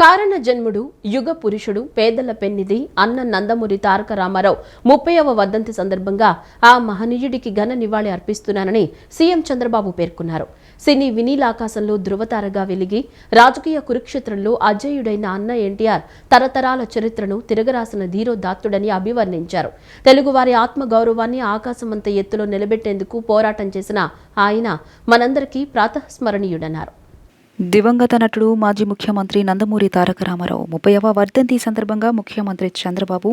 కారణ జన్ముడు యుగ పురుషుడు పేదల పెన్నిధి అన్న నందమూరి తారక రామారావు 30వ వర్ధంతి సందర్భంగా ఆ మహనీయుడికి ఘన నివాళి అర్పిస్తున్నానని సీఎం చంద్రబాబు పేర్కొన్నారు. సినీ వినీలాకాశంలో ధృవతారగా వెలిగి రాజకీయ కురుక్షేత్రంలో అజేయుడైన అన్న ఎన్టీఆర్ తరతరాల చరిత్రను తిరగరాసిన ధీరోదాత్తుడని అభివర్ణించారు. తెలుగువారి ఆత్మగౌరవాన్ని ఆకాశమంత ఎత్తులో నిలబెట్టేందుకు పోరాటం చేసిన ఆయన మనందరికీ ప్రాతస్మరణీయుడన్నారు. దివంగత నటుడు మాజీ ముఖ్యమంత్రి నందమూరి తారక రామారావు 30వ వర్ధంతి సందర్భంగా ముఖ్యమంత్రి చంద్రబాబు,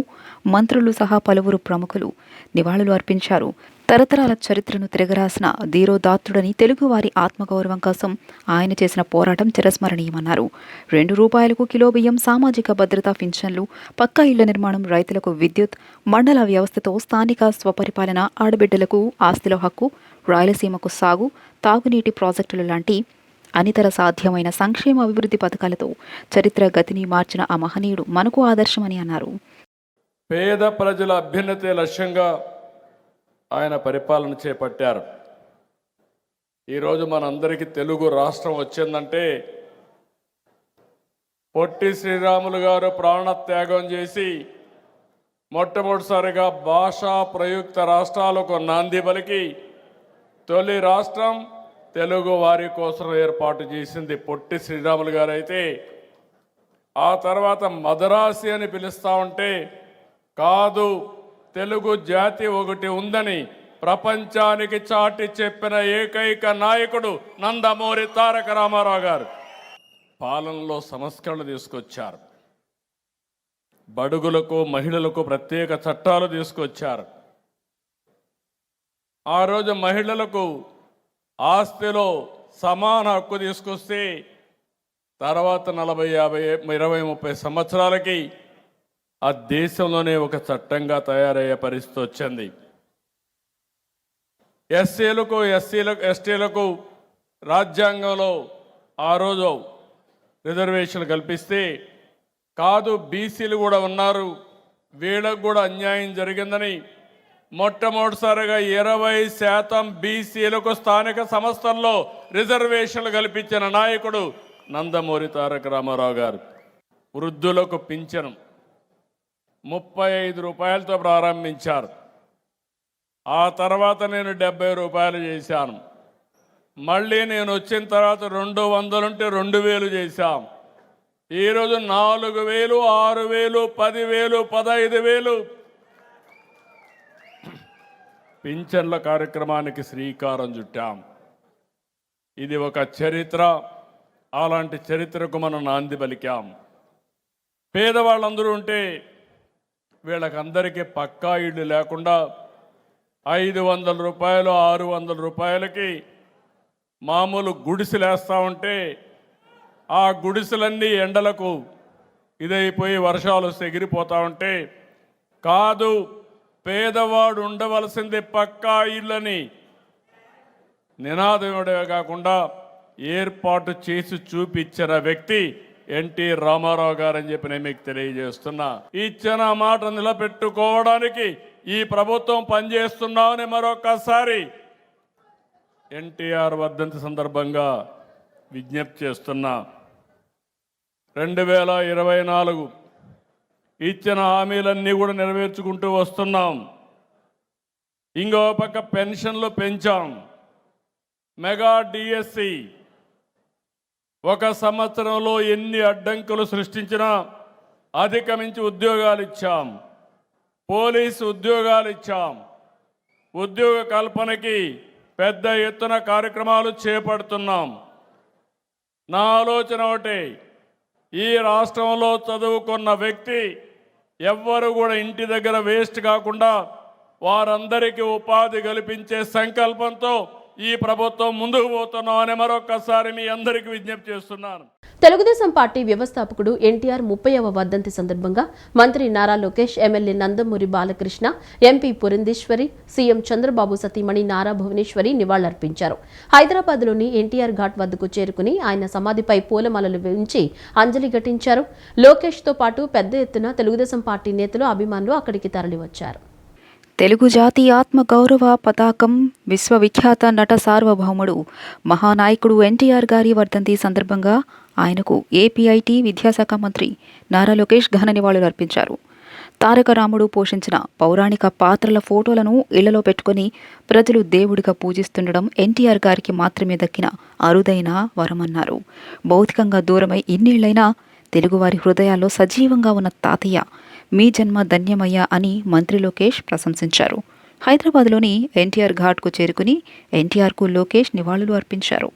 మంత్రులు సహా పలువురు ప్రముఖులు నివాళులు అర్పించారు. తరతరాల చరిత్రను తిరగరాసిన ధీరోదాత్తుడని, తెలుగువారి ఆత్మగౌరవం కోసం ఆయన చేసిన పోరాటం చిరస్మరణీయమన్నారు. ₹2 కిలో బియ్యం, సామాజిక భద్రతా పింఛన్లు, పక్కా ఇళ్ల నిర్మాణం, రైతులకు విద్యుత్, మండల వ్యవస్థతో స్థానిక స్వపరిపాలన, ఆడబిడ్డలకు ఆస్తిలో హక్కు, రాయలసీమకు సాగు, తాగునీటి ప్రాజెక్టులు లాంటి అనితర సాధ్యమైన సంక్షేమ అభివృద్ధి పథకాలతో చరిత్ర గతిని మార్చిన ఆ మహనీయుడు మనకు ఆదర్శమని అన్నారు. పేద ప్రజల అభ్యున్నతే లక్ష్యంగా ఆయన పరిపాలన చేపట్టారు. ఈరోజు మనందరికీ తెలుగు రాష్ట్రం వచ్చిందంటే పొట్టి శ్రీరాములు గారు ప్రాణత్యాగం చేసి మొట్టమొదటిసారిగా భాషా ప్రయుక్త రాష్ట్రాలకు నాంది పలికి తొలి రాష్ట్రం తెలుగు వారి కోసం ఏర్పాటు చేసింది పొట్టి శ్రీరాములు గారు అయితే, ఆ తర్వాత మదరాసి అని పిలుస్తూ ఉంటే కాదు, తెలుగు జాతి ఒకటి ఉందని ప్రపంచానికి చాటి చెప్పిన ఏకైక నాయకుడు నందమూరి తారక రామారావు గారు. పాలనలో సంస్కరణలు తీసుకొచ్చారు. బడుగులకు, మహిళలకు ప్రత్యేక చట్టాలు తీసుకొచ్చారు. ఆ రోజు మహిళలకు ఆస్తిలో సమాన హక్కు తీసుకొస్తే తర్వాత 40, 50, 20, 30 సంవత్సరాలకి ఆ దేశంలోనే ఒక చట్టంగా తయారయ్యే పరిస్థితి వచ్చింది. ఎస్టీలకు రాజ్యాంగంలో ఆ రోజు రిజర్వేషన్లు కల్పిస్తే కాదు, బీసీలు కూడా ఉన్నారు, వీళ్ళకు కూడా అన్యాయం జరిగిందని మొట్టమొదటిసారిగా 20% బీసీలకు స్థానిక సంస్థల్లో రిజర్వేషన్లు కల్పించిన నాయకుడు నందమూరి తారక రామారావు గారు. వృద్ధులకు పింఛను ₹35తో ప్రారంభించారు. ఆ తర్వాత నేను ₹70 చేశాను. మళ్ళీ నేను వచ్చిన తర్వాత 200 ఉంటే 2000 చేశాం. ఈరోజు 4000, 6000, 10,000, 15,000 పింఛన్ల కార్యక్రమానికి శ్రీకారం చుట్టాం. ఇది ఒక చరిత్ర. అలాంటి చరిత్రకు మనం నాంది పలికాం. పేదవాళ్ళందరూ ఉంటే వీళ్ళకందరికీ పక్కా ఇళ్ళు లేకుండా ₹500, ₹600 మామూలు గుడిసెలేస్తూ ఉంటే ఆ గుడిసెలన్నీ ఎండలకు ఇదైపోయి వర్షాలు వస్తే ఎగిరిపోతూ ఉంటే కాదు, పేదవాడు ఉండవలసింది పక్కా ఇళ్ళని నినాదమే కాకుండా ఏర్పాటు చేసి చూపించిన వ్యక్తి ఎన్టీ రామారావు గారని చెప్పి నేను మీకు తెలియజేస్తున్నా. ఇచ్చిన మాట నిలబెట్టుకోవడానికి ఈ ప్రభుత్వం పనిచేస్తున్నామని మరొకసారి ఎన్టీఆర్ వర్ధంతి సందర్భంగా విజ్ఞప్తి చేస్తున్నా. 2024 ఇచ్చిన హామీలన్నీ కూడా నెరవేర్చుకుంటూ వస్తున్నాం. ఇంకో పక్క పెన్షన్లు పెంచాం. మెగా డిఎస్సి ఒక సంవత్సరంలో ఎన్ని అడ్డంకులు సృష్టించినా అధిగమించి ఉద్యోగాలు ఇచ్చాం. పోలీసు ఉద్యోగాలు ఇచ్చాం. ఉద్యోగ కల్పనకి పెద్ద ఎత్తున కార్యక్రమాలు చేపడుతున్నాం. నా ఆలోచన ఒకటి, ఈ రాష్ట్రంలో చదువుకున్న వ్యక్తి ఎవ్వరు కూడా ఇంటి దగ్గర వేస్ట్ కాకుండా వారందరికీ ఉపాధి కల్పించే సంకల్పంతో ఈ ప్రభుత్వం ముందుకు పోతున్నామని మరొకసారి మీ అందరికీ విజ్ఞప్తి చేస్తున్నాను. తెలుగుదేశం పార్టీ వ్యవస్థాపకుడు ఎన్టీఆర్ 30వ వర్ధంతి సందర్భంగా మంత్రి Nara Lokesh, MLA Nandamuri Balakrishna, MP Purandeswari, CM Chandrababu సతీమణి నారా భువనేశ్వరి నివాళులర్పించారు. హైదరాబాద్లోని ఎన్టీఆర్ ఘాట్ వద్దకు చేరుకుని ఆయన సమాధిపై పూలమాలలు ఉంచి అంజలి ఘటించారు. లోకేష్తో పాటు పెద్ద ఎత్తున తెలుగుదేశం పార్టీ నేతలు, అభిమానులు అక్కడికి తరలివచ్చారు. తెలుగు జాతి ఆత్మ గౌరవ పతాకం విశ్వవిఖ్యాత నట సార్వభౌముడు మహానాయకుడు ఎన్టీఆర్ గారి వర్ధంతి సందర్భంగా ఆయనకు ఏపీఐటీ విద్యాశాఖ మంత్రి నారా లోకేష్ ఘన నివాళులు అర్పించారు. తారక రాముడు పోషించిన పౌరాణిక పాత్రల ఫోటోలను ఇళ్లలో పెట్టుకుని ప్రజలు దేవుడిగా పూజిస్తుండడం ఎన్టీఆర్ గారికి మాత్రమే దక్కిన అరుదైన వరమన్నారు. భౌతికంగా దూరమై ఇన్నేళ్లైనా తెలుగువారి హృదయాల్లో సజీవంగా ఉన్న తాతయ్య మీ జన్మ ధన్యమయ్య అని మంత్రి లోకేష్ ప్రశంసించారు. హైదరాబాద్లోని ఎన్టీఆర్ ఘాట్కు చేరుకుని ఎన్టీఆర్కు లోకేష్ నివాళులు అర్పించారు.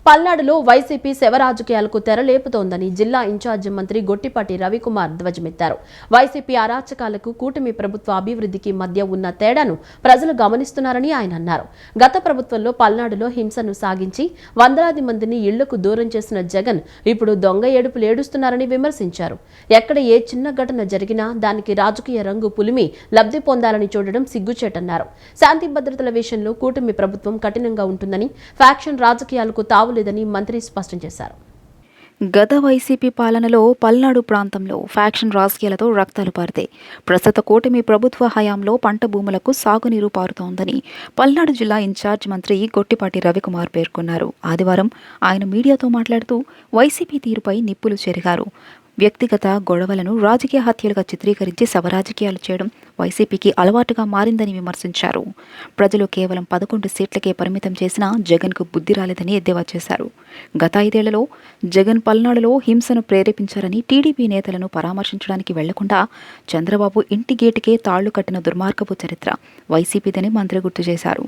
పల్నాడులో వైసీపీ శవరాజకీయాలకు తెరలేపుతోందని జిల్లా ఇన్ఛార్జి మంత్రి గొట్టిపాటి రవికుమార్ ధ్వజమెత్తారు. వైసీపీ అరాచకాలకు కూటమి ప్రభుత్వ అభివృద్ధికి మధ్య ఉన్న తేడాను ప్రజలు గమనిస్తున్నారని ఆయన అన్నారు. గత ప్రభుత్వంలో పల్నాడులో హింసను సాగించి వందలాది మందిని ఇళ్లకు దూరం చేసిన జగన్ ఇప్పుడు దొంగ ఏడుపులు ఏడుస్తున్నారని విమర్శించారు. ఎక్కడ ఏ చిన్న ఘటన జరిగినా దానికి రాజకీయ రంగు పులిమి లబ్ధి పొందాలని చూడడం సిగ్గుచేటన్నారు. శాంతి భద్రతల విషయంలో కూటమి ప్రభుత్వం కఠినంగా ఉంటుందని, ఫ్యాక్షన్ రాజకీయాలకు తావు లేదని మంత్రి స్పష్టం చేశారు. గత వైసీపీ పాలనలో పల్నాడు ప్రాంతంలో ఫ్యాక్షన్ రాజకీయాలతో రక్తాలు పారితాయి. ప్రస్తుత కూటమి ప్రభుత్వ హయాంలో పంట భూములకు సాగునీరు పారుతోందని పల్నాడు జిల్లా ఇన్ఛార్జ్ మంత్రి గొట్టిపాటి రవికుమార్ పేర్కొన్నారు. ఆదివారం ఆయన మీడియాతో మాట్లాడుతూ వైసీపీ తీరుపై నిప్పులు చెరిగారు. వ్యక్తిగత గొడవలను రాజకీయ హత్యలుగా చిత్రీకరించి శవరాజకీయాలు చేయడం వైసీపీకి అలవాటుగా మారిందని విమర్శించారు. ప్రజలు కేవలం 11 సీట్లకే పరిమితం చేసిన జగన్కు బుద్ధి రాలేదని ఎద్దేవా చేశారు. గత 5 ఏళ్లలో జగన్ పల్నాడులో హింసను ప్రేరేపించారని, టీడీపీ నేతలను పరామర్శించడానికి వెళ్లకుండా చంద్రబాబు ఇంటి గేటుకే తాళ్లు కట్టిన దుర్మార్గపు చరిత్ర వైసీపీదని మంత్రి గుర్తు చేశారు.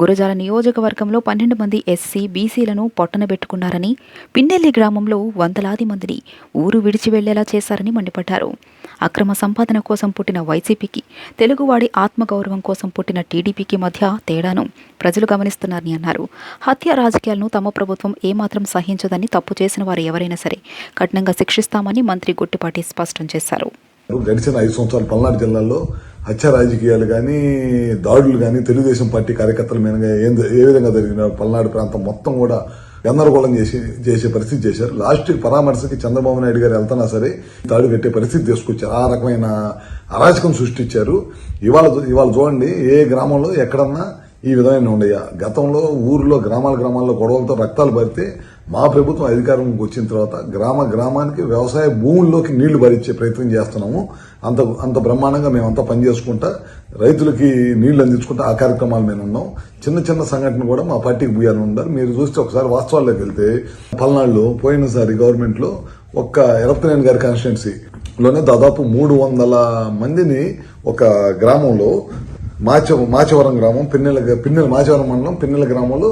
గురజాల నియోజకవర్గంలో 12 మంది ఎస్సీ, బీసీలను పొట్టనబెట్టుకున్నారని, పిన్నెల్లి గ్రామంలో వందలాది మందిని ఊరు విడిచి వెళ్లేలా చేశారని మండిపడ్డారు. అక్రమ సంపాదన కోసం పుట్టిన వైసీపీకి, తెలుగువాడి ఆత్మగౌరవం కోసం పుట్టిన టీడీపీకి మధ్య తేడాను ప్రజలు గమనిస్తున్నారని అన్నారు. హత్య రాజకీయాలను తమ ప్రభుత్వం ఏమాత్రం సహించదని, తప్పు చేసిన వారు ఎవరైనా సరే కఠినంగా శిక్షిస్తామని మంత్రి గొట్టిపాటి స్పష్టం చేశారు. గడిచిన 5 సంవత్సరాలు పల్నాడు జిల్లాలో హత్య రాజకీయాలు కానీ, దాడులు కానీ తెలుగుదేశం పార్టీ కార్యకర్తల మీద ఏ విధంగా జరిగిన పల్నాడు ప్రాంతం మొత్తం కూడా గందరగోళం చేసే పరిస్థితి చేశారు. లాస్ట్ పరామర్శకి చంద్రబాబు నాయుడు గారు వెళ్తున్నా సరే తాడు కట్టే పరిస్థితి తీసుకొచ్చారు. ఆ రకమైన అరాచకం సృష్టించారు. ఇవాళ చూడండి, ఏ గ్రామంలో ఎక్కడన్నా ఈ విధమైన ఉండయా? గతంలో ఊర్లో గ్రామాల్లో గొడవలతో రక్తాలు పడితే మా ప్రభుత్వం అధికారంలోకి వచ్చిన తర్వాత గ్రామానికి వ్యవసాయ భూముల్లోకి నీళ్లు భరించే ప్రయత్నం చేస్తున్నాము. అంత బ్రహ్మాండంగా మేమంతా పనిచేసుకుంటా రైతులకి నీళ్లు అందించుకుంటా ఆ కార్యక్రమాలు మేము ఉన్నాం. చిన్న సంఘటన కూడా మా పార్టీకి బుయ్యాలని ఉన్నారు. మీరు చూస్తే ఒకసారి వాస్తవాల్లోకి వెళ్తే పల్నాడులో పోయినసారి గవర్నమెంట్ లో ఒక్క ఎరపతినేని గారి కాన్స్టిట్యున్సీలోనే దాదాపు 300 మందిని ఒక గ్రామంలో మాచవరం గ్రామం, పిన్నెల మాచవరం మండలం పిన్నెల గ్రామంలో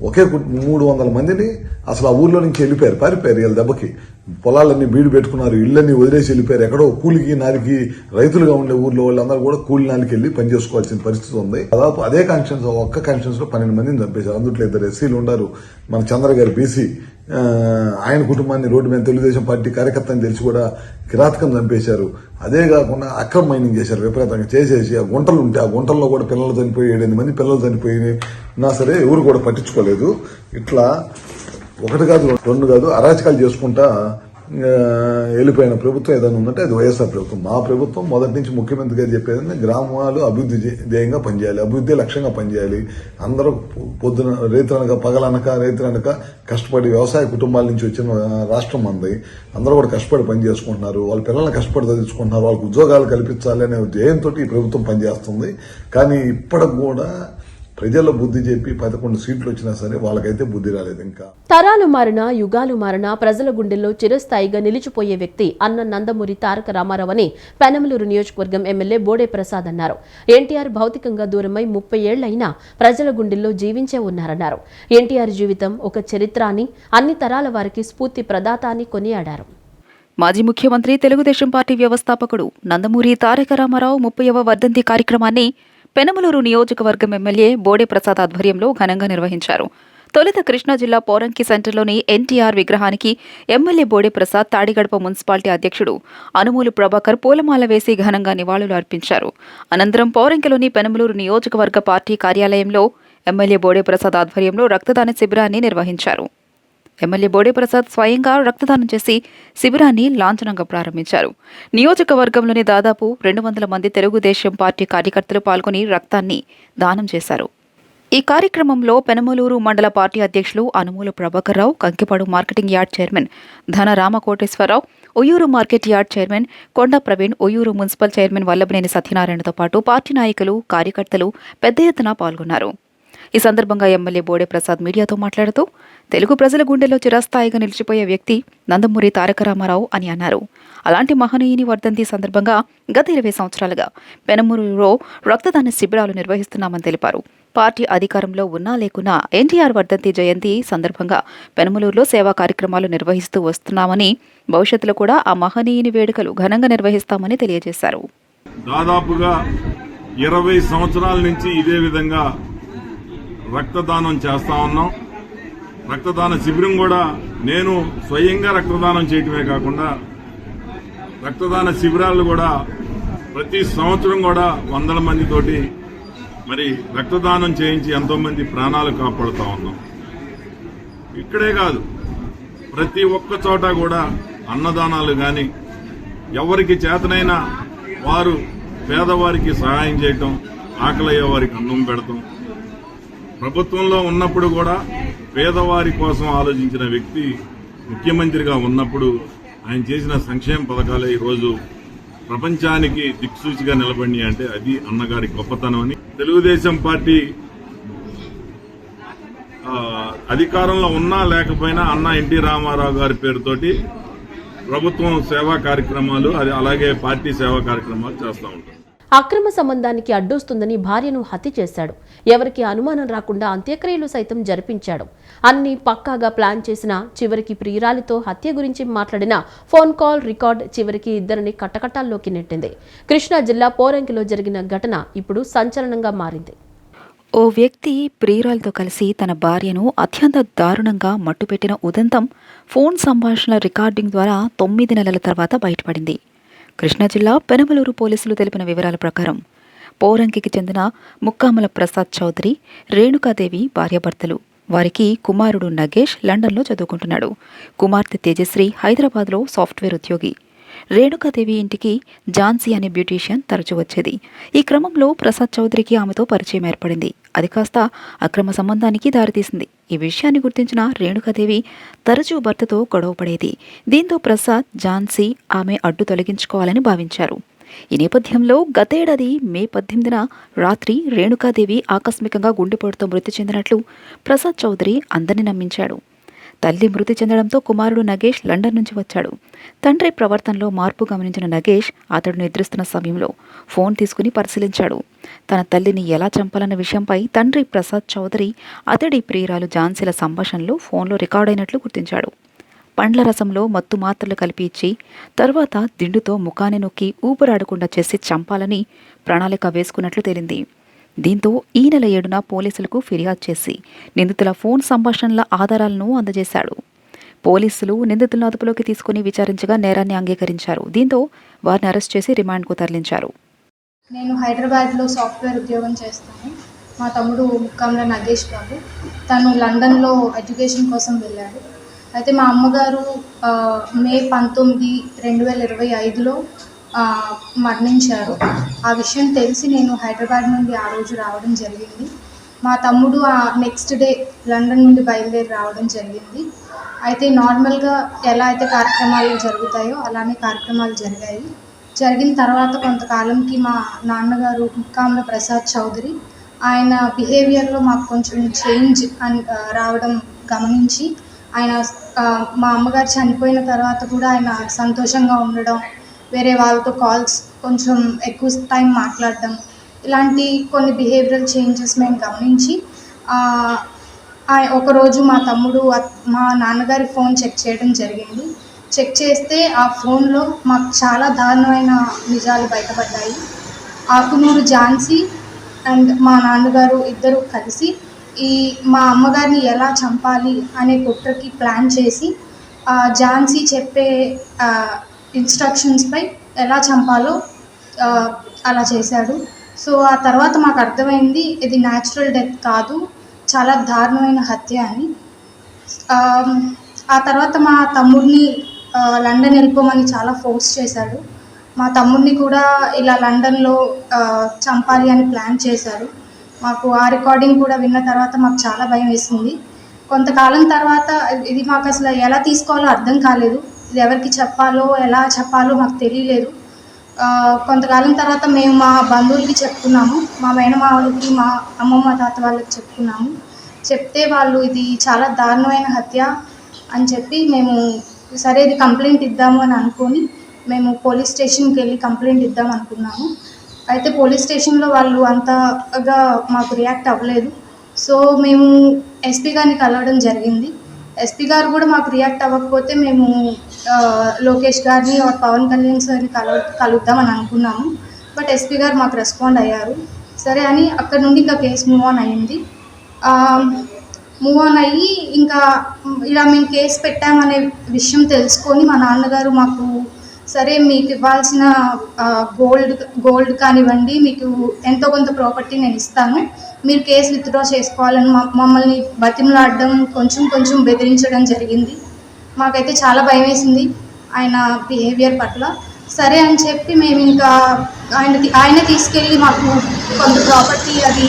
ఒకే 300 మందిని అసలు ఆ ఊర్లో నుంచి పారిపోయారు. వీళ్ళ దెబ్బకి పొలాలన్నీ బీడు పెట్టుకున్నారు, ఇళ్లన్నీ వదిలేసి వెళ్ళిపోయారు. ఎక్కడో కూలికి నాలికి రైతులుగా ఉండే ఊర్లో వాళ్ళందరూ కూడా కూలి నాలికి వెళ్లి పనిచేసుకోవాల్సిన పరిస్థితి ఉంది. దాదాపు అదే ఒక్క కాన్స్టిట్యున్సీ లో 12 మందిని చంపేశారు. అందుట్లో 2 ఎస్సీలు ఉన్నారు. మన చంద్ర గారు బీసీ, ఆయన కుటుంబాన్ని రోడ్డు మీద తెలుగుదేశం పార్టీ కార్యకర్తని తెలిసి కూడా కిరాతకం చంపేశారు. అదే కాకుండా అక్రమ మైనింగ్ చేశారు. విపరీతంగా చేసేసి ఆ గుంటలు ఉంటే ఆ గుంటల్లో కూడా పిల్లలు చనిపోయి 7-8 మంది పిల్లలు చనిపోయినా సరే ఎవరు కూడా పట్టించుకోలేదు. ఇట్లా 1 కాదు 2 కాదు అరాచకాలు చేసుకుంటా వెళ్ళిపోయిన ప్రభుత్వం ఏదైనా ఉందంటే అది వైఎస్ఆర్ ప్రభుత్వం. మా ప్రభుత్వం మొదటి నుంచి ముఖ్యమంత్రి గారు చెప్పేది గ్రామాలు అభివృద్ధి ధ్యేయంగా పనిచేయాలి, అభివృద్ధి లక్ష్యంగా పనిచేయాలి. అందరూ పొద్దున రైతులనక కష్టపడి వ్యవసాయ కుటుంబాల నుంచి వచ్చిన రాష్ట్రం మంది అందరూ కూడా కష్టపడి పని చేసుకుంటున్నారు. వాళ్ళ పిల్లల్ని కష్టపడి చదివించుకుంటున్నారు. వాళ్ళకి ఉద్యోగాలు కల్పించాలి అనే ధ్యేయంతో ఈ ప్రభుత్వం పనిచేస్తుంది. కానీ ఇప్పటికి కూడా ప్రజల బుద్ధి చెప్పి 11 సీట్లు వచ్చినా సరే వాళ్ళకైతే బుద్ధి రాలేదు. ఇంకా తరాలు మారినా, యుగాలు మారినా ప్రజల గుండెల్లో చిరస్థాయిగా నిలిచిపోయే వ్యక్తి అన్న నందమూరి తారక రామారావు అని పెనమలూరు నియోజకవర్గం ఎమ్మెల్యే బోడే ప్రసాద్ అన్నారు. ఎన్టీఆర్ భౌతికంగా దూరమై 30 ఏళ్లైనా ప్రజల గుండెల్లో జీవించే ఉన్నారన్నారు. ఎన్టీఆర్ జీవితం ఒక చరిత్ర అని, అన్ని తరాల వారికి స్ఫూర్తి ప్రదాత అని కొనియాడారు. మాజీ ముఖ్యమంత్రి, తెలుగుదేశం పార్టీ వ్యవస్థాపకుడు నందమూరి తారక రామారావు 30వ వర్ధంతి కార్యక్రమాన్ని పెనమలూరు నియోజకవర్గం ఎమ్మెల్యే బోడే ప్రసాద్ ఆధ్వర్యంలో ఘనంగా నిర్వహించారు. తొలుత కృష్ణా జిల్లా పోరంకి సెంటర్లోని ఎన్టీఆర్ విగ్రహానికి ఎమ్మెల్యే బోడే ప్రసాద్, తాడిగడప మున్సిపాలిటీ అధ్యక్షుడు అనుమూలు ప్రభాకర్ పూలమాల వేసి ఘనంగా నివాళులు అర్పించారు. అనంతరం పోరంకిలోని పెనమలూరు నియోజకవర్గ పార్టీ కార్యాలయంలో ఎమ్మెల్యే బోడే ప్రసాద్ ఆధ్వర్యంలో రక్తదాన శిబిరాన్ని నిర్వహించారు. ఎమ్మెల్యే బోడే ప్రసాద్ స్వయంగా రక్తదానం చేసి శిబిరాన్ని లాంఛనంగా ప్రారంభించారు. నియోజకవర్గంలోని దాదాపు 200 మంది తెలుగుదేశం పార్టీ కార్యకర్తలు పాల్గొని రక్తాన్ని దానం చేశారు. ఈ కార్యక్రమంలో పెనమలూరు మండల పార్టీ అధ్యక్షులు Anumula Prabhakarrao, Kankipadu marketing yard chairman Dhana Ramakoteswararao, Vuyyuru market yard chairman Konda Praveen, Vuyyuru municipal chairman Vallabhaneni సత్యనారాయణతో పాటు పార్టీ నాయకులు, కార్యకర్తలు పెద్ద ఎత్తున పాల్గొన్నారు. ఈ సందర్భంగా ఎమ్మెల్యే బోడే ప్రసాద్ మీడియాతో మాట్లాడుతూ తెలుగు ప్రజల గుండెల్లో చిరస్థాయిగా నిలిచిపోయే వ్యక్తి నందమూరి తారక రామారావు అని అన్నారు. అలాంటి మహనీయుని వర్ధంతి సందర్భంగా గత 20 సంవత్సరాలుగా పెనమలూరులో రక్తదాన శిబిరాలు నిర్వహిస్తున్నామని తెలిపారు. పార్టీ అధికారంలో ఉన్నా లేకున్నా ఎన్టీఆర్ వర్ధంతి జయంతి సందర్భంగా పెనమలూరులో సేవా కార్యక్రమాలు నిర్వహిస్తూ వస్తున్నామని, భవిష్యత్తులో కూడా ఆ మహనీయుని వేడుకలు ఘనంగా నిర్వహిస్తామని తెలియజేశారు. దాదాపుగా 20 సంవత్సరాల నుంచి ఇదే విధంగా రక్తదానం చేస్తా ఉన్నాం. రక్తదాన శిబిరం కూడా నేను స్వయంగా రక్తదానం చేయటమే కాకుండా రక్తదాన శిబిరాలు కూడా ప్రతి సంవత్సరం కూడా వందల మందితోటి మరి రక్తదానం చేయించి ఎంతో మంది ప్రాణాలు కాపాడుతా ఉన్నాం. ఇక్కడే కాదు, ప్రతి ఒక్క చోట కూడా అన్నదానాలు కానీ, ఎవరికి చేతనైనా వారు పేదవారికి సహాయం చేయటం, ఆకలయ్యే వారికి అన్నం పెడతాం. ప్రభుత్వంలో ఉన్నప్పుడు కూడా పేదవారి కోసం ఆలోచించిన వ్యక్తి ముఖ్యమంత్రిగా ఉన్నప్పుడు ఆయన చేసిన సంక్షేమ పథకాలే ఈరోజు ప్రపంచానికి దిక్సూచిగా నిలబడి అంటే అది అన్నగారి గొప్పతనం అని. తెలుగుదేశం పార్టీ అధికారంలో ఉన్నా లేకపోయినా అన్న ఎన్టీ రామారావు గారి పేరుతోటి ప్రభుత్వం సేవా కార్యక్రమాలు, అది అలాగే పార్టీ సేవా కార్యక్రమాలు చేస్తూ ఉంటాం. అక్రమ సంబంధానికి అడ్డొస్తుందని భార్యను హత్య చేశాడు. ఎవరికి అనుమానం రాకుండా అంత్యక్రియలు సైతం జరిపించాడు. అన్ని పక్కాగా ప్లాన్ చేసిన చివరికి ప్రియురాలితో హత్య గురించి మాట్లాడిన ఫోన్ కాల్ రికార్డ్ చివరికి ఇద్దరిని కట్టకట్టాల్లోకి నెట్టింది. కృష్ణా జిల్లా పోరంకిలో జరిగిన ఘటన ఇప్పుడు సంచలనంగా మారింది. ఓ వ్యక్తి ప్రియురాలతో కలిసి తన భార్యను అత్యంత దారుణంగా మట్టుపెట్టిన ఉదంతం ఫోన్ సంభాషణ రికార్డింగ్ ద్వారా 9 నెలల తర్వాత బయటపడింది. కృష్ణా జిల్లా పెనమలూరు పోలీసులు తెలిపిన వివరాల ప్రకారం పోరంకికి చెందిన ముక్కామల ప్రసాద్ చౌదరి, రేణుకాదేవి భార్యాభర్తలు. వారికి కుమారుడు నగేష్ లండన్లో చదువుకుంటున్నాడు. కుమార్తె తేజశ్రీ హైదరాబాద్లో సాఫ్ట్వేర్ ఉద్యోగి. రేణుకాదేవి ఇంటికి ఝాన్సీ అనే బ్యూటీషియన్ తరచూ వచ్చేది. ఈ క్రమంలో ప్రసాద్ చౌదరికి ఆమెతో పరిచయం ఏర్పడింది. అది కాస్త అక్రమ సంబంధానికి దారితీసింది. ఈ విషయాన్ని గుర్తించిన రేణుకాదేవి తరచూ భర్తతో గొడవ పడేది. దీంతో ప్రసాద్, ఝాన్సీ ఆమె అడ్డు తొలగించుకోవాలని భావించారు. ఈ నేపథ్యంలో గతేడాది మే 18న రాత్రి రేణుకాదేవి ఆకస్మికంగా గుండెపోటుతో మృతి చెందినట్లు ప్రసాద్ చౌదరి అందరినీ నమ్మించాడు. తల్లి మృతి చెందడంతో కుమారుడు నగేష్ లండన్ నుంచి వచ్చాడు. తండ్రి ప్రవర్తనలో మార్పు గమనించిన నగేష్ అతడు నిద్రిస్తున్న సమయంలో ఫోన్ తీసుకుని పరిశీలించాడు. తన తల్లిని ఎలా చంపాలన్న విషయంపై తండ్రి ప్రసాద్ చౌదరి అతడి ప్రియురాలు ఝాన్సీల సంభాషణలు ఫోన్లో రికార్డైనట్లు గుర్తించాడు. పండ్ల రసంలో మత్తు మాత్రలు కలిపి ఇచ్చి తర్వాత దిండుతో ముఖాన్ని నొక్కి ఊపిరాడకుండా చేసి చంపాలని ప్రణాళిక వేసుకున్నట్లు తేలింది. దీంతో ఈ నెల 7న పోలీసులకు ఫిర్యాదు చేసి నిందితుల ఫోన్ సంభాషణల ఆధారాలను అందజేశాడు. పోలీసులు నిందితులను అదుపులోకి తీసుకుని విచారించగా నేరాన్ని అంగీకరించారు. దీంతో వారిని అరెస్ట్ చేసి రిమాండ్కు తరలించారు. నేను హైదరాబాద్లో సాఫ్ట్వేర్ ఉద్యోగం చేస్తాను. మా తమ్ముడు ముక్కామల నగేష్ బాబు, తను లండన్లో ఎడ్యుకేషన్ కోసం వెళ్ళాడు. అయితే మా అమ్మగారు మే 19, 2025లో మరణించారు. ఆ విషయం తెలిసి నేను హైదరాబాద్ నుండి ఆ రోజు రావడం జరిగింది. మా తమ్ముడు నెక్స్ట్ డే లండన్ నుండి బయలుదేరి రావడం జరిగింది. అయితే నార్మల్గా ఎలా అయితే కార్యక్రమాలు జరుగుతాయో అలానే కార్యక్రమాలు జరిగాయి. జరిగిన తర్వాత కొంతకాలంకి మా నాన్నగారు ముక్కామల ప్రసాద్ చౌదరి ఆయన బిహేవియర్లో మాకు కొంచెం చేంజ్ రావడం గమనించి ఆయన మా అమ్మగారు చనిపోయిన తర్వాత కూడా ఆయన సంతోషంగా ఉండడం, వేరే వాళ్ళతో కాల్స్ కొంచెం ఎక్కువ టైం మాట్లాడడం, ఇలాంటి కొన్ని బిహేవియరల్ చేంజెస్ మేము గమనించి ఒకరోజు మా తమ్ముడు మా నాన్నగారి ఫోన్ చెక్ చేయడం జరిగింది. చెక్ చేస్తే ఆ ఫోన్లో మాకు చాలా దారుణమైన నిజాలు బయటపడ్డాయి. ఆకునూరు ఝాన్సీ అండ్ మా నాన్నగారు ఇద్దరు కలిసి మా అమ్మగారిని ఎలా చంపాలి అనే కుట్రకి ప్లాన్ చేసి ఝాన్సీ చెప్పే ఇన్స్ట్రక్షన్స్పై ఎలా చంపాలో అలా చేశాడు. సో ఆ తర్వాత మాకు అర్థమైంది ఇది న్యాచురల్ డెత్ కాదు, చాలా దారుణమైన హత్య అని. ఆ తర్వాత మా తమ్ముడిని లండన్ వెళ్ళిపోమని చాలా ఫోర్స్ చేశాడు. మా తమ్ముడిని కూడా ఇలా లండన్లో చంపాలి అని ప్లాన్ చేశారు. మాకు ఆ రికార్డింగ్ కూడా విన్న తర్వాత మాకు చాలా భయం వేసింది. కొంతకాలం తర్వాత ఇది మాకు అసలు ఎలా తీసుకోవాలో అర్థం కాలేదు. ఇది ఎవరికి చెప్పాలో ఎలా చెప్పాలో మాకు తెలియలేదు. కొంతకాలం తర్వాత మేము మా బంధువులకి చెప్పుకున్నాము, మా మేనమావలకి, మా అమ్మమ్మ తాత వాళ్ళకి చెప్పుకున్నాము. చెప్తే వాళ్ళు ఇది చాలా దారుణమైన హత్య అని చెప్పి మేము సరే ఇది కంప్లైంట్ ఇద్దాము అని అనుకొని మేము పోలీస్ స్టేషన్కి వెళ్ళి కంప్లైంట్ ఇద్దాం అనుకున్నాము. అయితే పోలీస్ స్టేషన్లో వాళ్ళు అంతగా మాకు రియాక్ట్ అవ్వలేదు. సో మేము ఎస్పీ గారిని కలవడం జరిగింది. ఎస్పీ గారు కూడా మాకు రియాక్ట్ అవ్వకపోతే మేము లోకేష్ గారిని పవన్ కళ్యాణ్ సార్ని కలుద్దామని అనుకున్నాము. బట్ ఎస్పీ గారు మాకు రెస్పాండ్ అయ్యారు. సరే అని అక్కడ నుండి ఇంకా కేసు మూవ్ ఆన్ అయ్యి ఇంకా ఇలా మేము కేసు పెట్టామనే విషయం తెలుసుకొని మా నాన్నగారు మాకు సరే మీకు ఇవ్వాల్సిన గోల్డ్ కానివ్వండి, మీకు ఎంతో కొంత ప్రాపర్టీ నేను ఇస్తాను, మీరు కేసు విత్డ్రా చేసుకోవాలని మమ్మల్ని బతిమలాడడం, కొంచెం బెదిరించడం జరిగింది. మాకైతే చాలా భయం వేసింది ఆయన బిహేవియర్ పట్ల. సరే అని చెప్పి మేము ఇంకా ఆయన తీసుకెళ్ళి మాకు కొంత ప్రాపర్టీ అది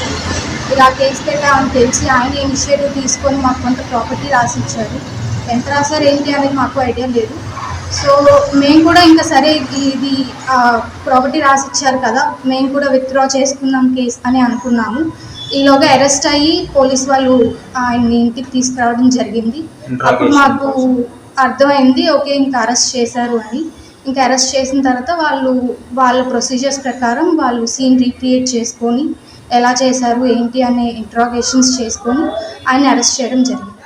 ఇలా కేసు పెట్టామని తెలిసి ఆయన ఇనిషియేటివ్ తీసుకొని మాకు కొంత ప్రాపర్టీ రాసి ఇచ్చారు. ఎంత రాశారు ఏంటి అనేది మాకు ఐడియా లేదు. సో మేము కూడా ఇంకా సరే ఇది ప్రాపర్టీ రాసి ఇచ్చారు కదా, మేము కూడా విత్డ్రా చేసుకుందాం కేసు అని అనుకున్నాము. ఈలోగా అరెస్ట్ అయ్యి పోలీస్ వాళ్ళు ఆయన్ని ఇంటికి తీసుకురావడం జరిగింది. అప్పుడు మాకు అర్థమైంది ఓకే ఇంకా అరెస్ట్ చేశారు అని. ఇంకా అరెస్ట్ చేసిన తర్వాత వాళ్ళ ప్రొసీజర్స్ ప్రకారం వాళ్ళు సీన్ రీక్రియేట్ చేసుకొని ఎలా చేశారు ఏంటి అనే ఇంట్రాగేషన్స్ చేసుకొని ఆయన అరెస్ట్ చేయడం జరిగింది.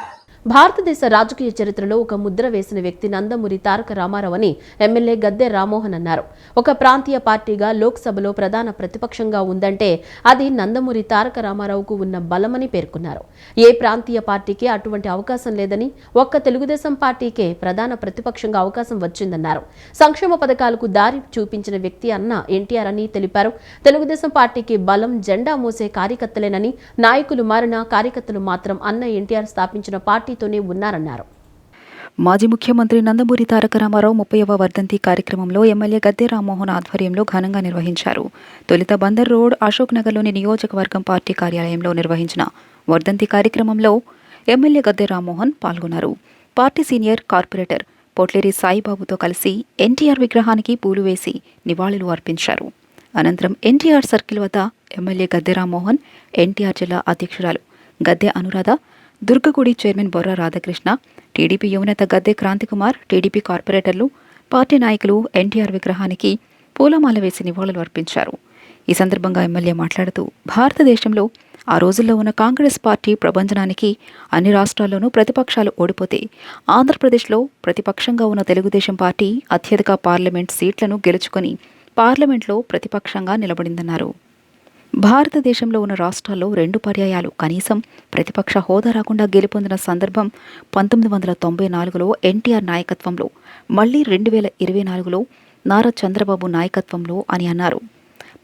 భారతదేశ రాజకీయ చరిత్రలో ఒక ముద్ర వేసిన వ్యక్తి నందమూరి తారక రామారావు అని ఎమ్మెల్యే గద్దె రామ్మోహన్ అన్నారు. ఒక ప్రాంతీయ పార్టీగా లోక్సభలో ప్రధాన ప్రతిపక్షంగా ఉందంటే అది నందమూరి తారక రామారావుకు ఉన్న బలమని పేర్కొన్నారు. ఏ ప్రాంతీయ పార్టీకి అటువంటి అవకాశం లేదని, ఒక్క తెలుగుదేశం పార్టీకే ప్రధాన ప్రతిపక్షంగా అవకాశం వచ్చిందన్నారు. సంక్షేమ పథకాలకు దారి చూపించిన వ్యక్తి అన్న ఎన్టీఆర్ అని తెలిపారు. తెలుగుదేశం పార్టీకి బలం జెండా మోసే కార్యకర్తలేనని, నాయకులు మారిన కార్యకర్తలు మాత్రం అన్న ఎన్టీఆర్ స్థాపించిన పార్టీ ఉన్నారన్నారు. మాజీ ముఖ్యమంత్రి నందమూరి తారక రామారావు 30వ వర్ధంతి కార్యక్రమంలో ఎమ్మెల్యే గద్దె రామ్మోహన్ ఆధ్వర్యంలో ఘనంగా నిర్వహించారు. తొలుత బందర్ రోడ్ అశోక్ నగర్లోని నియోజకవర్గం పార్టీ కార్యాలయంలో నిర్వహించిన వర్ధంతి కార్యక్రమంలో ఎమ్మెల్యే గద్దె రామ్మోహన్ పాల్గొన్నారు. పార్టీ సీనియర్ కార్పొరేటర్ పొట్లేరి సాయిబాబుతో కలిసి ఎన్టీఆర్ విగ్రహానికి పూలు వేసి నివాళులు అర్పించారు. అనంతరం ఎన్టీఆర్ సర్కిల్ వద్ద ఎమ్మెల్యే గద్దె రామ్మోహన్, ఎన్టీఆర్ జిల్లా అధ్యక్షురాలు గద్దె అనురాధ, దుర్గగుడి చైర్మన్ బొర్రా రాధాకృష్ణ, టీడీపీ యువనేత గద్దె క్రాంతికుమార్, టీడీపీ కార్పొరేటర్లు, పార్టీ నాయకులు ఎన్టీఆర్ విగ్రహానికి పూలమాల వేసి నివాళులు అర్పించారు. ఈ సందర్భంగా ఎమ్మెల్యే మాట్లాడుతూ భారతదేశంలో ఆ రోజుల్లో ఉన్న కాంగ్రెస్ పార్టీ ప్రభంజనానికి అన్ని రాష్ట్రాల్లోనూ ప్రతిపక్షాలు ఓడిపోతే ఆంధ్రప్రదేశ్లో ప్రతిపక్షంగా ఉన్న తెలుగుదేశం పార్టీ అత్యధిక పార్లమెంట్ సీట్లను గెలుచుకొని పార్లమెంట్లో ప్రతిపక్షంగా నిలబడిందన్నారు. భారతదేశంలో ఉన్న రాష్ట్రాల్లో 2 పర్యాయాలు కనీసం ప్రతిపక్ష హోదా రాకుండా గెలుపొందిన సందర్భం 1994లో ఎన్టీఆర్ నాయకత్వంలో, మళ్లీ 2024లో నారా చంద్రబాబు నాయకత్వంలో అని అన్నారు.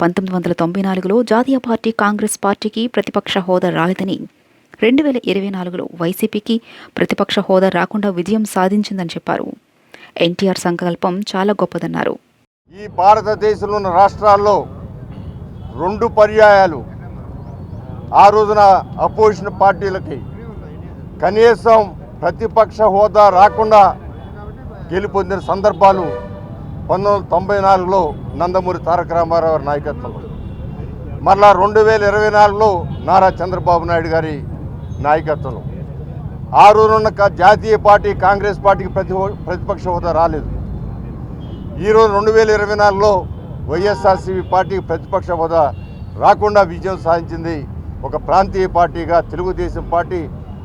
1994లో జాతీయ పార్టీ కాంగ్రెస్ పార్టీకి ప్రతిపక్ష హోదా రాలేదని, 2024లో వైసీపీకి ప్రతిపక్ష హోదా రాకుండా విజయం సాధించిందని చెప్పారు. ఎన్టీఆర్ సంకల్పం చాలా గొప్పదన్నారు. ఈ భారతదేశంలో ఉన్న రాష్ట్రాల్లో 2 పర్యాయాలు ఆ రోజున అపోజిషన్ పార్టీలకి కనీసం ప్రతిపక్ష హోదా రాకుండా గెలుపొందిన సందర్భాలు 1994లో నందమూరి తారక రామారావు నాయకత్వంలో, మరలా 2024లో నారా చంద్రబాబు నాయుడు గారి నాయకత్వంలో. ఆ రోజున జాతీయ పార్టీ కాంగ్రెస్ పార్టీకి ప్రతిపక్ష హోదా రాలేదు. ఈరోజు 2024లో వైఎస్ఆర్సీపీ పార్టీకి ప్రతిపక్ష హోదా రాకుండా విజయం సాధించింది ఒక ప్రాంతీయ పార్టీగా తెలుగుదేశం పార్టీ.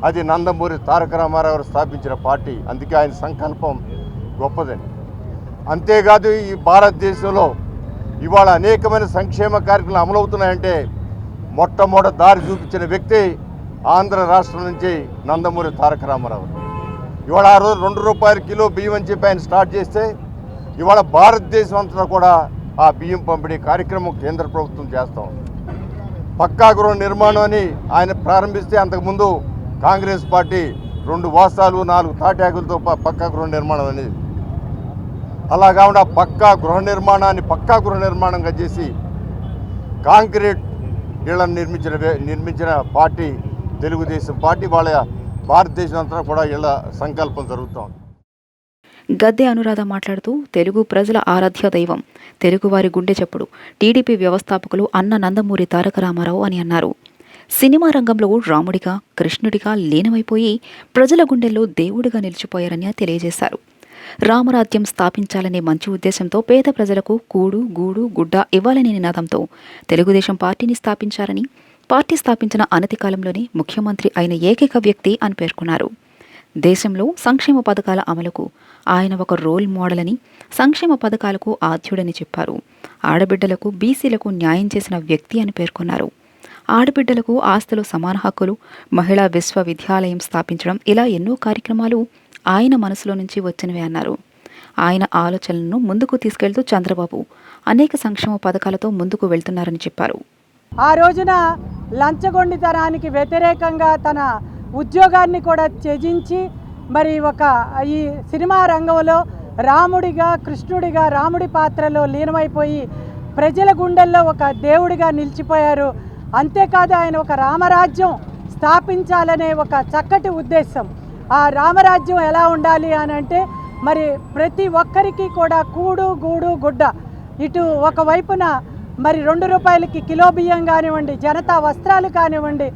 అది నందమూరి తారక రామారావు స్థాపించిన పార్టీ. అందుకే ఆయన సంకల్పం గొప్పదని. అంతేకాదు ఈ భారతదేశంలో ఇవాళ అనేకమైన సంక్షేమ కార్యక్రమాలు అమలవుతున్నాయంటే మొట్టమొదటి దారి చూపించిన వ్యక్తి ఆంధ్ర రాష్ట్రం నుంచి నందమూరి తారక రామారావు. ఇవాళ ఆ రోజు 2 రూపాయల కిలో బియ్యం అని చెప్పి ఆయన స్టార్ట్ చేస్తే ఇవాళ భారతదేశం అంతా కూడా ఆ బియ్యం పంపిణీ కార్యక్రమం కేంద్ర ప్రభుత్వం చేస్తూ ఉంది. పక్కా గృహ నిర్మాణం అని ఆయన ప్రారంభిస్తే అంతకుముందు కాంగ్రెస్ పార్టీ 2 వాసాలు 4 తాటాకులతో పక్కా గృహ నిర్మాణం అనేది. అలా కాకుండా పక్కా గృహ నిర్మాణాన్ని పక్కా గృహ నిర్మాణంగా చేసి కాంక్రీట్ ఇళ్లను నిర్మించిన పార్టీ తెలుగుదేశం పార్టీ. వాళ్ళ భారతదేశం అంతా కూడా ఇళ్ల సంకల్పం జరుగుతోంది. గద్దె అనురాధ మాట్లాడుతూ తెలుగు ప్రజల ఆరాధ్య దైవం, తెలుగువారి గుండె చప్పుడు టీడీపీ వ్యవస్థాపకులు అన్న నందమూరి తారక రామారావు అని అన్నారు. సినిమా రంగంలో రాముడిగా, కృష్ణుడిగా లీనమైపోయి ప్రజల గుండెల్లో దేవుడిగా నిలిచిపోయారని తెలియజేశారు. రామరాజ్యం స్థాపించాలనే మంచి ఉద్దేశంతో పేద ప్రజలకు కూడు, గూడు, గుడ్డ ఇవ్వాలనే నినాదంతో తెలుగుదేశం పార్టీని స్థాపించారని, పార్టీ స్థాపించిన అనతి కాలంలోనే ముఖ్యమంత్రి అయిన ఏకైక వ్యక్తి అని పేర్కొన్నారు. దేశంలో సంక్షేమ పథకాల అమలుకు ఆయన ఒక రోల్ మోడల్ అని, సంక్షేమ పథకాలకు ఆద్యుడని చెప్పారు. ఆడబిడ్డలకు, బీసీలకు న్యాయం చేసిన వ్యక్తి అని పేర్కొన్నారు. ఆడబిడ్డలకు ఆస్తులు సమాన హక్కులు, మహిళా విశ్వవిద్యాలయం స్థాపించడం ఇలా ఎన్నో కార్యక్రమాలు ఆయన మనసులో నుంచి వచ్చినవే అన్నారు. ఆయన ఆలోచనలను ముందుకు తీసుకెళ్తూ చంద్రబాబు అనేక సంక్షేమ పథకాలతో ముందుకు వెళ్తున్నారని చెప్పారు. ఆ రోజున లంచగొండితనానికి వ్యతిరేకంగా తన ఉద్యోగాన్ని కూడా త్యజించి మరి ఈ సినిమా రంగంలో రాముడిగా, కృష్ణుడిగా, రాముడి పాత్రలో లీనమైపోయి ప్రజల గుండెల్లో ఒక దేవుడిగా నిలిచిపోయారు. అంతేకాదు ఆయన ఒక రామరాజ్యం స్థాపించాలనే ఒక చక్కటి ఉద్దేశం. ఆ రామరాజ్యం ఎలా ఉండాలి అని అంటే మరి ప్రతి ఒక్కరికి కూడా కూడు, గూడు, గుడ్డ, ఇటు ఒకవైపున మరి 2 రూపాయలకి కిలో బియ్యం కానివ్వండి, జనతా వస్త్రాలు కానివ్వండి,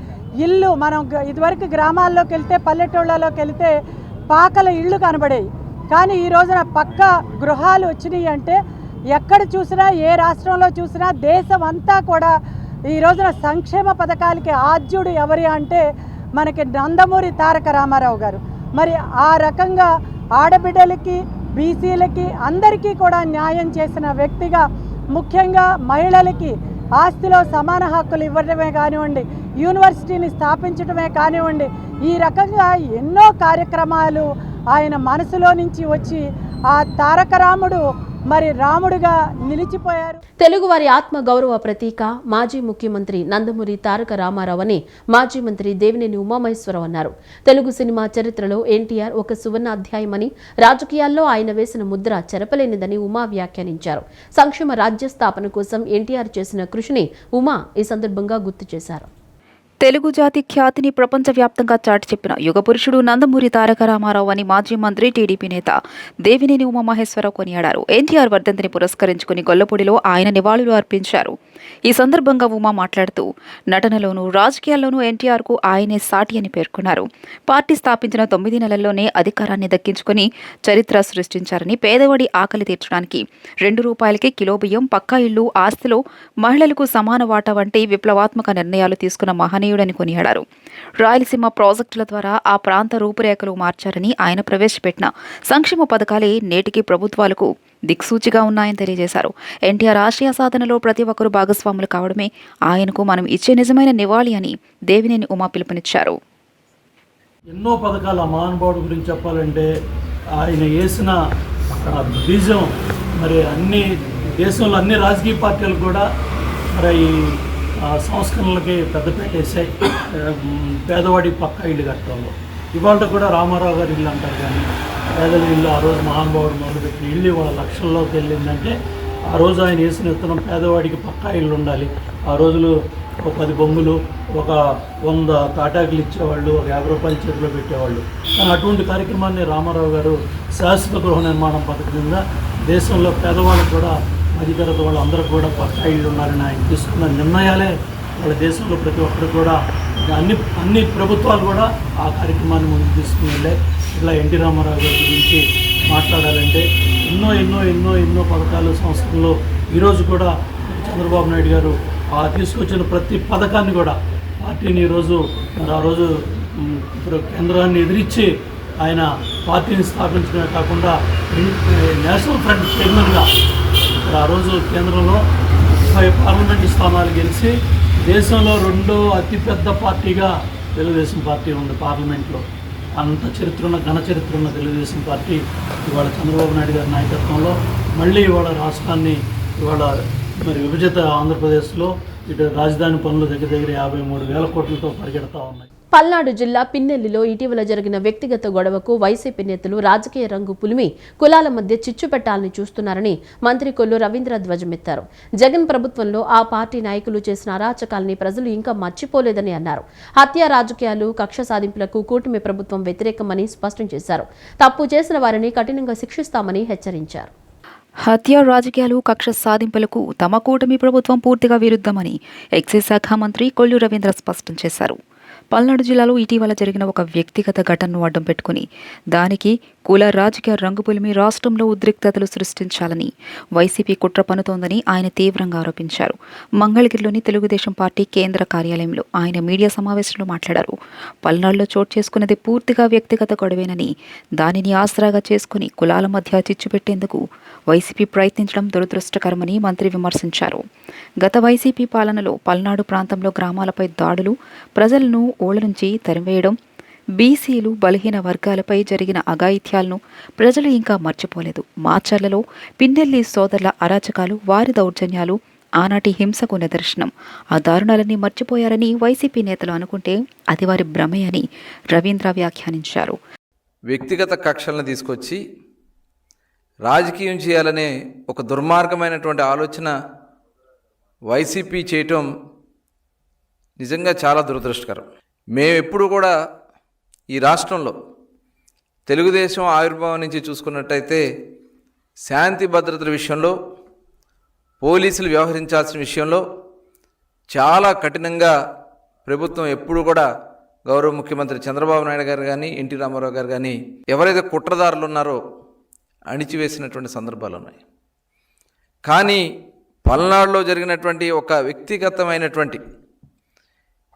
ఇల్లు మనం ఇదివరకు గ్రామాల్లోకి వెళ్తే, పల్లెటూళ్ళలోకి వెళ్తే పాకల ఇళ్ళు కనబడేవి. కానీ ఈ రోజున పక్కా గృహాలు వచ్చినాయి. అంటే ఎక్కడ చూసినా, ఏ రాష్ట్రంలో చూసినా దేశం అంతా కూడా ఈ రోజున సంక్షేమ పథకాలకి ఆద్యుడు ఎవరి అంటే మనకి నందమూరి తారక రామారావు గారు. మరి ఆ రకంగా ఆడబిడ్డలకి, బీసీలకి అందరికీ కూడా న్యాయం చేసిన వ్యక్తిగా, ముఖ్యంగా మహిళలకి ఆస్తిలో సమాన హక్కులు ఇవ్వడమే కానివ్వండి, యూనివర్సిటీని స్థాపించడమే కానివ్వండి, ఈ రకంగా ఎన్నో కార్యక్రమాలు ఆయన మనసులో నుంచి వచ్చి ఆ తారక రాముడు మరి రాముడిగా నిలిచిపోయారు. తెలుగువారి ఆత్మ గౌరవ ప్రతీక మాజీ ముఖ్యమంత్రి నందమూరి తారక రామారావు అని మాజీ మంత్రి దేవినేని ఉమామహేశ్వరరావు అన్నారు. తెలుగు సినిమా చరిత్రలో ఎన్టీఆర్ ఒక సువర్ణ అధ్యాయమని, రాజకీయాల్లో ఆయన వేసిన ముద్ర చెరపలేనిదని ఉమా వ్యాఖ్యానించారు. సంక్షేమ రాజ్య స్థాపన కోసం ఎన్టీఆర్ చేసిన కృషిని ఉమా ఈ సందర్భంగా గుర్తు చేశారు. తెలుగు జాతి ఖ్యాతిని ప్రపంచవ్యాప్తంగా చాటి చెప్పిన యుగపురుషుడు నందమూరి తారక రామారావు అని మాజీ మంత్రి, టీడీపీ నేత దేవినేని ఉమామహేశ్వరరావు కొనియాడారు. ఎన్టీఆర్ వర్ధంతిని పురస్కరించుకుని గొల్లపూడిలో ఆయన నివాళులు అర్పించారు. ఈ సందర్భంగా ఉమా మాట్లాడుతూ నటనలోనూ, రాజకీయాల్లోనూ ఎన్టీఆర్కు ఆయనే సాటి అని పేర్కొన్నారు. పార్టీ స్థాపించిన 9 నెలల్లోనే అధికారాన్ని దక్కించుకుని చరిత్ర సృష్టించారని, పేదవాడి ఆకలి తీర్చడానికి 2 రూపాయలకి కిలో బియ్యం, పక్కా ఇళ్లు, ఆస్తిలో మహిళలకు సమాన వాటా వంటి విప్లవాత్మక నిర్ణయాలు తీసుకున్న మహనీయుడని కొనియాడారు. రాయలసీమ ప్రాజెక్టుల ద్వారా ఆ ప్రాంత రూపురేఖలు మార్చారని, ఆయన ప్రవేశపెట్టిన సంక్షేమ పథకాలే నేటికి ప్రభుత్వాలకు దిక్సూచిగా ఉన్నాయని తెలియజేశారు. ఎన్టీఆర్ ఆశయ సాధనలో ప్రతి ఒక్కరూ భాగస్వాములు కావడమే ఆయనకు మనం ఇచ్చే నిజమైన నివాళి అని దేవినేని ఉమా పిలుపునిచ్చారు. ఎన్నో పథకాలు ఆ మహానుభావుడి గురించి చెప్పాలంటే ఆయన వేసిన బీజం మరి దేశంలో అన్ని రాజకీయ పార్టీలు కూడా మరి సంస్కరణలకి పెద్దపేట వేసాయి. పేదవాడి పక్కా ఇల్లు కట్టడంలో ఇవాళ కూడా రామారావు గారి ఇల్లు అంటారు, కానీ పేదల ఇల్లు ఆ రోజు మహానుభావుడు మొదలుపెట్టిన ఇల్లు ఇవాళ లక్షల్లోకి వెళ్ళిందంటే ఆ రోజు ఆయన వేసిన విత్తనం పేదవాడికి పక్కా ఇల్లు ఉండాలి. ఆ రోజులు ఒక 10 బొంగులు, ఒక 100 తాటాకులు ఇచ్చేవాళ్ళు, ఒక 50 రూపాయలు చేతిలో పెట్టేవాళ్ళు. కానీ అటువంటి కార్యక్రమాన్ని రామారావు గారు శాశ్వత గృహ నిర్మాణం పథకం కింద దేశంలో పేదవాళ్ళకు కూడా, మధ్యతరగతి వాళ్ళందరూ కూడా పక్కా ఇళ్ళు ఉన్నారని ఆయన తీసుకున్న నిర్ణయాలే వాళ్ళ దేశంలో ప్రతి ఒక్కరు కూడా అన్ని ప్రభుత్వాలు కూడా ఆ కార్యక్రమాన్ని ముందుకు తీసుకుని వెళ్ళాయి. ఇలా ఎన్టీ రామారావు గారి గురించి మాట్లాడాలంటే ఎన్నో ఎన్నో ఎన్నో ఎన్నో పథకాలు, సంస్థల్లో ఈరోజు కూడా చంద్రబాబు నాయుడు గారు తీసుకొచ్చిన ప్రతి పథకాన్ని కూడా పార్టీని ఈరోజు మరి ఆ రోజు కేంద్రాన్ని ఎదిరించి ఆయన పార్టీని స్థాపించడమే కాకుండా నేషనల్ ఫ్రంట్ చైర్మన్గా ఆ రోజు కేంద్రంలో 30 పార్లమెంటు స్థానాలు గెలిచి దేశంలో 2వ అతిపెద్ద పార్టీగా తెలుగుదేశం పార్టీ ఉంది. పార్లమెంట్లో అంత ఘన చరిత్ర ఉన్న తెలుగుదేశం పార్టీ ఇవాళ చంద్రబాబు నాయుడు గారి నాయకత్వంలో మళ్ళీ ఇవాళ రాష్ట్రాన్ని ఇవాళ మరి విభజిత ఆంధ్రప్రదేశ్లో ఇటు రాజధాని పనులు దగ్గర 53,000 కోట్లతో పరిగెడతా ఉన్నాయి. పల్నాడు జిల్లా పిన్నెల్లిలో ఇటీవల జరిగిన వ్యక్తిగత గొడవకు వైసీపీ నేతలు రాజకీయ రంగు పులిమి కులాల మధ్య చిచ్చు పెట్టాలని చూస్తున్నారని మంత్రి కొల్లు రవీంద్ర ధ్వజమెత్తారు. జగన్ ప్రభుత్వంలో ఆ పార్టీ నాయకులు చేసిన అరాచకాల్ని ప్రజలు ఇంకా మర్చిపోలేదని అన్నారు. హత్య రాజకీయాలు, కక్ష సాధింపులకు కూటమి ప్రభుత్వం వ్యతిరేకమని స్పష్టం చేశారు. తప్పు చేసిన వారిని కఠినంగా శిక్షిస్తామని హెచ్చరించారు. హత్య రాజకీయాలు, కక్ష సాధింపులకు తమ కూటమి ప్రభుత్వం పూర్తిగా విరుద్ధమని ఎక్సైజ్ శాఖ మంత్రి కొల్లు రవీంద్ర స్పష్టం చేశారు. పల్నాడు జిల్లాలో ఇటీవల జరిగిన ఒక వ్యక్తిగత ఘటనను అడ్డం పెట్టుకుని దానికి కుల రాజకీయ రంగుపులిమి రాష్ట్రంలో ఉద్రిక్తతలు సృష్టించాలని వైసీపీ కుట్ర పన్నుతోందని ఆయన తీవ్రంగా ఆరోపించారు. మంగళగిరిలోని తెలుగుదేశం పార్టీ కేంద్ర కార్యాలయంలో ఆయన మీడియా సమావేశంలో మాట్లాడారు. పల్నాడులో చోటు చేసుకున్నది పూర్తిగా వ్యక్తిగత గొడవేనని, దానిని ఆసరాగా చేసుకుని కులాల మధ్య చిచ్చు పెట్టేందుకు వైసీపీ ప్రయత్నించడం దురదృష్టకరమని మంత్రి విమర్శించారు. గత వైసీపీ పాలనలో పల్నాడు ప్రాంతంలో గ్రామాలపై దాడులు, ప్రజలను ఊళ్ళ నుంచి తరివేయడం, బీసీలు, బలహీన వర్గాలపై జరిగిన అఘాయిత్యాలను ప్రజలు ఇంకా మర్చిపోలేదు. మాచర్లలో పిన్నెల్లి సోదరుల అరాచకాలు, వారి దౌర్జన్యాలు ఆనాటి హింసకు నిదర్శనం. ఆ దారుణాలన్నీ మర్చిపోయారని వైసీపీ నేతలు అనుకుంటే అది వారి భ్రమే అని రవీంద్ర వ్యాఖ్యానించారు. వ్యక్తిగత కక్షలను తీసుకొచ్చి రాజకీయం చేయాలనే ఒక దుర్మార్గమైనటువంటి ఆలోచన వైసీపీ చేయటం నిజంగా చాలా దురదృష్టకరం. మేము ఎప్పుడు కూడా ఈ రాష్ట్రంలో తెలుగుదేశం ఆవిర్భావం నుంచి చూసుకున్నట్టయితే శాంతి భద్రతల విషయంలో, పోలీసులు వ్యవహరించాల్సిన విషయంలో చాలా కఠినంగా ప్రభుత్వం ఎప్పుడు కూడా గౌరవ ముఖ్యమంత్రి చంద్రబాబు నాయుడు గారు కానీ, ఎన్టీ రామారావు గారు కానీ ఎవరైతే కుట్రదారులు ఉన్నారో అణిచివేసినటువంటి సందర్భాలు ఉన్నాయి. కానీ పల్నాడులో జరిగినటువంటి ఒక వ్యక్తిగతమైనటువంటి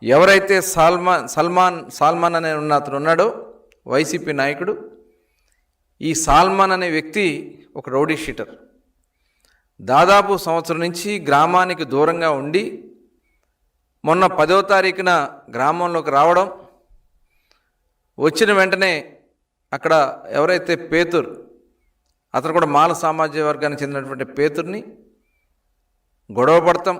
ఎవరైతే సల్మాన్ అనే అతను ఉన్నాడో వైసీపీ నాయకుడు, ఈ సాల్మాన్ అనే వ్యక్తి ఒక రౌడీ షీటర్. దాదాపు సంవత్సరం నుంచి గ్రామానికి దూరంగా ఉండి మొన్న 10వ తారీఖున గ్రామంలోకి రావడం, వచ్చిన వెంటనే అక్కడ ఎవరైతే పేతురు, అతను కూడా మాల సామాజిక వర్గానికి చెందినటువంటి పేతుర్ని గొడవ పడతాం,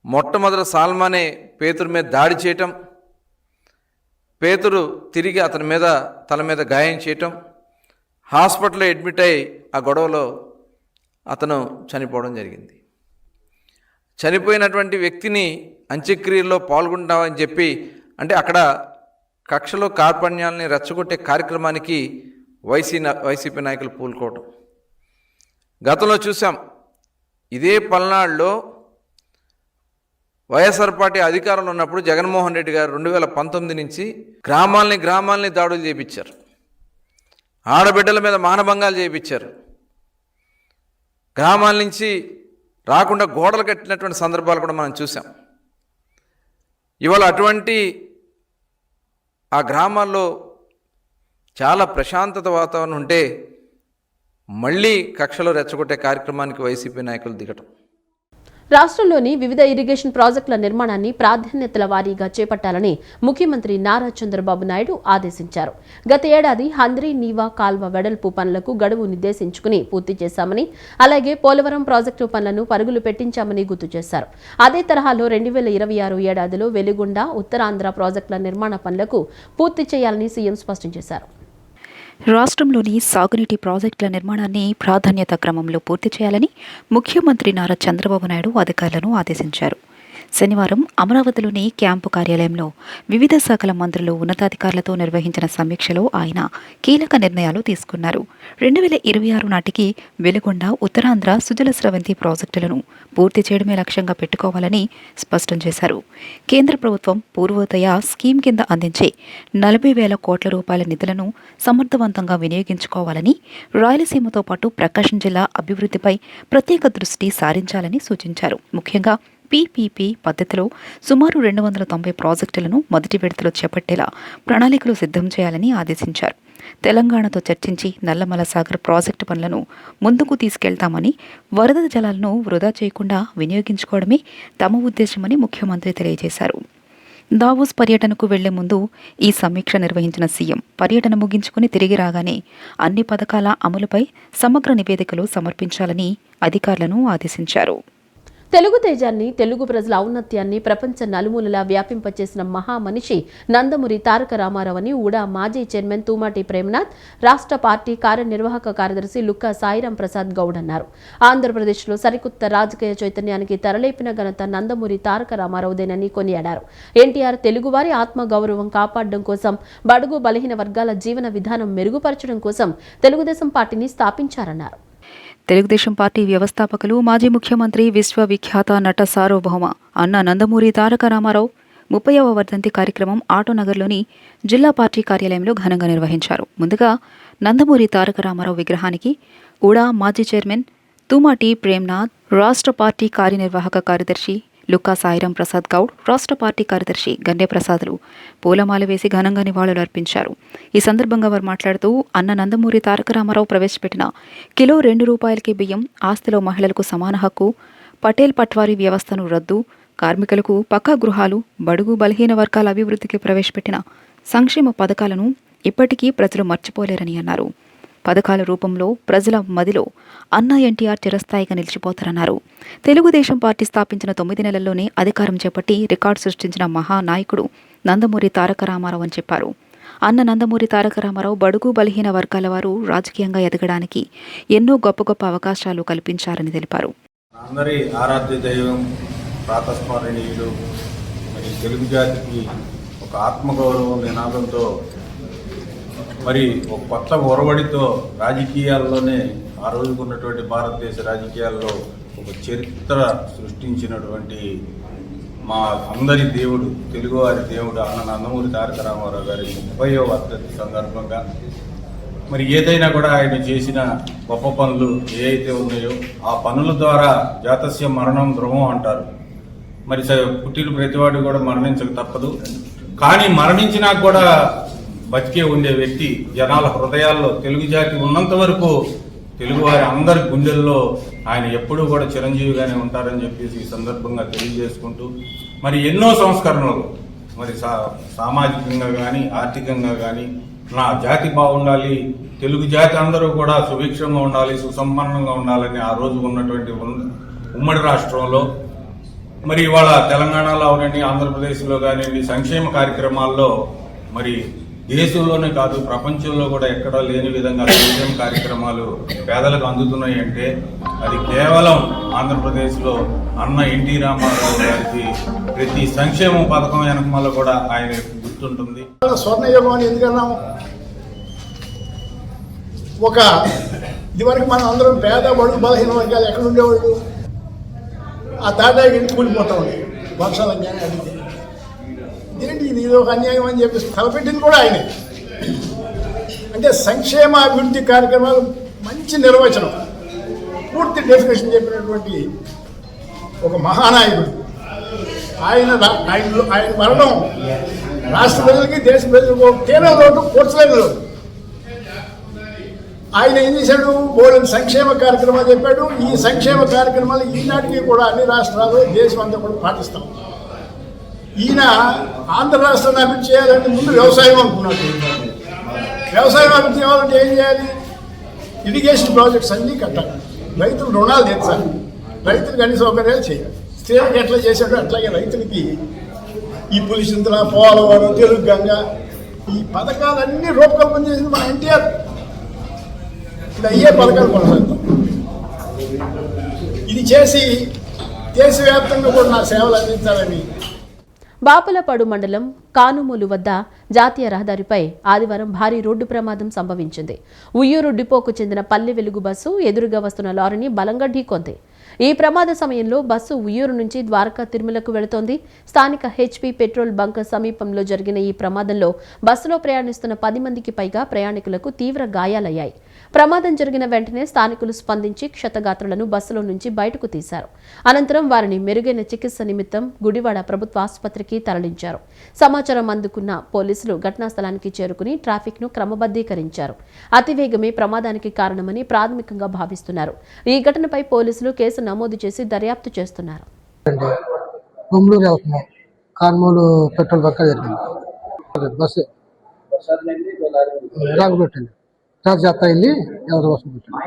మొట్టమొదటి సాల్మానే పేతురు మీద దాడి చేయటం, పేతురు తిరిగి అతని మీద తల మీద గాయం చేయటం, హాస్పిటల్లో అడ్మిట్ అయ్యి ఆ గొడవలో అతను చనిపోవడం జరిగింది. చనిపోయినటువంటి వ్యక్తిని అంత్యక్రియల్లో పాల్గొంటామని చెప్పి, అంటే అక్కడ కక్షలో కార్పణ్యాలని రెచ్చగొట్టే కార్యక్రమానికి వైసీపీ నాయకులు పూనుకోవడం గతంలో చూసాం. ఇదే పల్నాడులో వైఎస్ఆర్ పార్టీ అధికారంలో ఉన్నప్పుడు జగన్మోహన్ రెడ్డి గారు 2019 నుంచి గ్రామాల్ని దాడులు చేయించారు, ఆడబిడ్డల మీద మానభంగాలు చేయించారు, గ్రామాల నుంచి రాకుండా గోడలు కట్టినటువంటి సందర్భాలు కూడా మనం చూసాం. ఇవాళ అటువంటి ఆ గ్రామాల్లో చాలా ప్రశాంతత వాతావరణం ఉంటే మళ్ళీ కక్షలో రెచ్చగొట్టే కార్యక్రమానికి వైసీపీ నాయకులు దిగటం. రాష్ట్రంలోని వివిధ ఇరిగేషన్ ప్రాజెక్టుల నిర్మాణాన్ని ప్రాధాన్యతల వారీగా చేపట్టాలని ముఖ్యమంత్రి నారా చంద్రబాబు నాయుడు ఆదేశించారు. గత ఏడాది హంద్రీ నీవా కాల్వ వెడల్పు పనులకు గడువు నిర్దేశించుకుని పూర్తి చేశామని, అలాగే పోలవరం ప్రాజెక్టు పనులను పరుగులు పెట్టించామని గుర్తు చేశారు. అదే తరహాలో 2026 ఏడాదిలో వెలిగొండ, ఉత్తరాంధ్ర ప్రాజెక్టుల నిర్మాణ పనులకు పూర్తి చేయాలని సీఎం స్పష్టం చేశారు. రాష్ట్రంలోని సాగునీటి ప్రాజెక్టుల నిర్మాణాన్ని ప్రాధాన్యత క్రమంలో పూర్తి చేయాలని ముఖ్యమంత్రి నారా చంద్రబాబు నాయుడు అధికారులను ఆదేశించారు. శనివారం అమరావతిలోని క్యాంపు కార్యాలయంలో వివిధ శాఖల మంత్రులు, ఉన్నతాధికారులతో నిర్వహించిన సమీక్షలో ఆయన కీలక నిర్ణయాలు తీసుకున్నారు. 2026 నాటికి వెలుగొండ, ఉత్తరాంధ్ర, సుజల స్రవంతి ప్రాజెక్టులను పూర్తి చేయడమే లక్ష్యంగా పెట్టుకోవాలని స్పష్టం చేశారు. కేంద్ర ప్రభుత్వం పూర్వోదయ స్కీమ్ కింద అందించే 40,000 కోట్ల రూపాయల నిధులను సమర్థవంతంగా వినియోగించుకోవాలని, రాయలసీమతో పాటు ప్రకాశం జిల్లా అభివృద్ధిపై ప్రత్యేక దృష్టి సారించాలని సూచించారు. ముఖ్యంగా పీపీపీ పద్ధతిలో సుమారు 290 ప్రాజెక్టులను మొదటి విడతలో చేపట్టేలా ప్రణాళికలు సిద్ధం చేయాలని ఆదేశించారు. తెలంగాణతో చర్చించి నల్లమల సాగర్ ప్రాజెక్టు పనులను ముందుకు తీసుకెళ్తామని, వరద జలాలను వృధా చేయకుండా వినియోగించుకోవడమే తమ ఉద్దేశమని ముఖ్యమంత్రి తెలియజేశారు. దావోస్ పర్యటనకు వెళ్లే ముందు ఈ సమీక్ష నిర్వహించిన సీఎం పర్యటన ముగించుకుని తిరిగి రాగానే అన్ని పథకాల అమలుపై సమగ్ర నివేదికలు సమర్పించాలని అధికారులను ఆదేశించారు. తెలుగు తేజాన్ని, తెలుగు ప్రజల ఔన్నత్యాన్ని ప్రపంచ నలుమూలలా వ్యాపింపచేసిన మహామనిషి నందమూరి తారక రామారావు అని ఉడా మాజీ చైర్మన్ తూమాటి ప్రేమనాథ్, రాష్ట్ర పార్టీ కార్యనిర్వాహక కార్యదర్శి లుక్కా సాయిరాం ప్రసాద్ గౌడ్ అన్నారు. ఆంధ్రప్రదేశ్లో సరికొత్త రాజకీయ చైతన్యానికి తెరలేపిన ఘనత నందమూరి తారక రామారావుదేనని కొనియాడారు. ఎన్టీఆర్ తెలుగువారి ఆత్మగౌరవం కాపాడడం కోసం, బడుగు బలహీన వర్గాల జీవన విధానం మెరుగుపరచడం కోసం తెలుగుదేశం పార్టీని స్థాపించారన్నారు. తెలుగుదేశం పార్టీ వ్యవస్థాపకులు, మాజీ ముఖ్యమంత్రి, విశ్వవిఖ్యాత నట సార్వభౌమ అన్న నందమూరి తారక రామారావు 30వ వర్ధంతి కార్యక్రమం ఆటోనగర్లోని జిల్లా పార్టీ కార్యాలయంలో ఘనంగా నిర్వహించారు. ముందుగా నందమూరి తారక రామారావు విగ్రహానికి ఉడా మాజీ చైర్మన్ తూమాటి ప్రేమ్నాథ్, రాష్ట్ర పార్టీ కార్యనిర్వాహక కార్యదర్శి లుక్కా సాయిరాం ప్రసాద్ గౌడ్, రాష్ట్ర పార్టీ కార్యదర్శి గన్నె ప్రసాదులు పూలమాల వేసి ఘనంగా నివాళులు అర్పించారు. ఈ సందర్భంగా వారు మాట్లాడుతూ అన్న నందమూరి తారక రామారావు ప్రవేశపెట్టిన కిలో ₹2 బియ్యం, ఆస్తిలో మహిళలకు సమాన హక్కు, పటేల్ పట్వారీ వ్యవస్థను రద్దు, కార్మికులకు పక్కా గృహాలు, బడుగు బలహీన వర్గాల అభివృద్ధికి ప్రవేశపెట్టిన సంక్షేమ పథకాలను ఇప్పటికీ ప్రజలు మర్చిపోలేరని అన్నారు. పథకాల రూపంలో ప్రజల మదిలో అన్న ఎన్టీఆర్ చిరస్థాయిగా నిలిచిపోతారన్నారు. తెలుగుదేశం పార్టీ స్థాపించిన 9 నెలల్లోనే అధికారం చేపట్టి రికార్డు సృష్టించిన మహానాయకుడు నందమూరి తారక రామారావు అని చెప్పారు. అన్న నందమూరి తారక రామారావు బడుగు బలహీన వర్గాల వారు రాజకీయంగా ఎదగడానికి ఎన్నో గొప్ప గొప్ప అవకాశాలు కల్పించారని తెలిపారు. అందరి ఆరాధ్య దైవం, ప్రాతస్మరణీయుడు, మరి తెలుగు జాతికి ఒక ఆత్మగౌరవం నినాదంతో మరి ఒక కొత్త ఒరవడితో రాజకీయాల్లోనే ఆ రోజుకున్నటువంటి భారతదేశ రాజకీయాల్లో ఒక చరిత్ర సృష్టించినటువంటి మా అందరి దేవుడు, తెలుగువారి దేవుడు అన్న నందమూరి తారక రామారావు గారి 30వ వర్ధంతి సందర్భంగా మరి ఏదైనా కూడా ఆయన చేసిన గొప్ప పనులు ఏ అయితే ఉన్నాయో ఆ పనుల ద్వారా జాతస్య మరణం ధ్రువం అంటారు. మరి పుట్టిన ప్రతివాడు కూడా మరణించక తప్పదు. కానీ మరణించినా కూడా బతికే ఉండే వ్యక్తి జనాల హృదయాల్లో తెలుగు జాతి ఉన్నంత వరకు తెలుగువారి అందరి గుండెల్లో ఆయన ఎప్పుడూ కూడా చిరంజీవిగానే ఉంటారని చెప్పేసి ఈ సందర్భంగా తెలియజేసుకుంటూ మరి ఎన్నో సంస్కరణలు మరి సామాజికంగా కానీ ఆర్థికంగా కానీ నా జాతి బాగుండాలి, తెలుగు జాతి అందరూ కూడా సుభిక్షంగా ఉండాలి, సుసంపన్నంగా ఉండాలని ఆ రోజు ఉన్నటువంటి ఉమ్మడి రాష్ట్రంలో మరి ఇవాళ తెలంగాణలో అవనండి, ఆంధ్రప్రదేశ్లో కానివ్వండి సంక్షేమ కార్యక్రమాల్లో మరి దేశంలోనే కాదు ప్రపంచంలో కూడా ఎక్కడా లేని విధంగా సంక్షేమ కార్యక్రమాలు పేదలకు అందుతున్నాయి అంటే అది కేవలం ఆంధ్రప్రదేశ్లో అన్న ఎన్టీ రామారావు గారికి ప్రతి సంక్షేమ పథకం వెనకమాల కూడా ఆయన గుర్తుంటుంది. స్వర్ణయుగం అని ఎందుకన్నాము? ఒక ఇదివరకు మనం అందరం పేద బడుగు బలహీన వర్గాలు ఎక్కడ ఉండేవాళ్ళు? ఆ తాటాకి ఇంటి కూలిపోతా ఉండేవి వర్షాలు కానీ అడిగితే ఏంటి ఇది ఒక అన్యాయం అని చెప్పి తలపెట్టింది కూడా ఆయనే. అంటే సంక్షేమ అభివృద్ధి కార్యక్రమాలు మంచి నిర్వచనం, పూర్తి డెఫినేషన్ చెప్పినటువంటి ఒక మహానాయకుడు. ఆయన మరణం రాష్ట్ర ప్రజలకి దేశ ప్రజలకు తీవ్ర లోటు, పూడ్చలేని లోటు. ఆయన ఏం చేశాడు? బోలెడు సంక్షేమ కార్యక్రమాలు చెప్పాడు. ఈ సంక్షేమ కార్యక్రమాలు ఈనాటికి కూడా అన్ని రాష్ట్రాలు దేశం అంతా కూడా పాటిస్తాం. ఈయన ఆంధ్ర రాష్ట్రాన్ని అభివృద్ధి చేయాలంటే ముందు వ్యవసాయం అనుకున్నాడు. వ్యవసాయం అభివృద్ధి చేయాలంటే ఏం చేయాలి? ఇరిగేషన్ ప్రాజెక్ట్స్ అన్నీ కట్టాలి, రైతులు రుణాలు తీర్చాలి, రైతులకు అన్ని సౌకర్యాలు చేయాలి. స్త్రీలకు ఎట్లా చేశాడో అట్లాగే రైతులకి ఈ పులిసింతల, పోలవరం, తెలుగు గంగ ఈ పథకాలన్నీ రూపకల్పన చేసింది మన ఎన్టీఆర్. ఇప్పుడు అయ్యే పథకాలు కొనసాగుతాం. ఇది చేసి దేశవ్యాప్తంగా కూడా నా సేవలు అందించాలని. బాపులపాడు మండలం కానుమూలు వద్ద జాతీయ రహదారిపై ఆదివారం భారీ రోడ్డు ప్రమాదం సంభవించింది. ఉయ్యూరు డిపోకు చెందిన పల్లె వెలుగు బస్సు ఎదురుగా వస్తున్న లారీని బలంగా ఢీకొంది. ఈ ప్రమాద సమయంలో బస్సు ఉయ్యూరు నుంచి ద్వారకా తిరుమలకు వెళుతోంది. స్థానిక హెచ్పీ పెట్రోల్ బంక్ సమీపంలో జరిగిన ఈ ప్రమాదంలో బస్సులో ప్రయాణిస్తున్న 10 మందికి పైగా ప్రయాణికులకు తీవ్ర గాయాలయ్యాయి. ప్రమాదం జరిగిన వెంటనే స్థానికులు స్పందించి క్షతగాత్రులను బస్సులో నుంచి బయటకు తీశారు. అనంతరం వారిని మెరుగైన చికిత్స నిమిత్తం గుడివాడ ప్రభుత్వ ఆసుపత్రికి తరలించారు. సమాచారం అందుకున్న పోలీసులు ఘటనా స్థలానికి చేరుకుని ట్రాఫిక్ ను క్రమబద్ధీకరించారు. అతివేగమే ప్రమాదానికి కారణమని ప్రాథమికంగా భావిస్తున్నారు. ఈ ఘటనపై పోలీసులు కేసు నమోదు చేసి దర్యాప్తు చేస్తున్నారు. పెట్రోల్ బంక్ బస్సు రాజు పెట్టింది, రాజు జాతర వెళ్ళి ఎవరి కోసం పెట్టింది.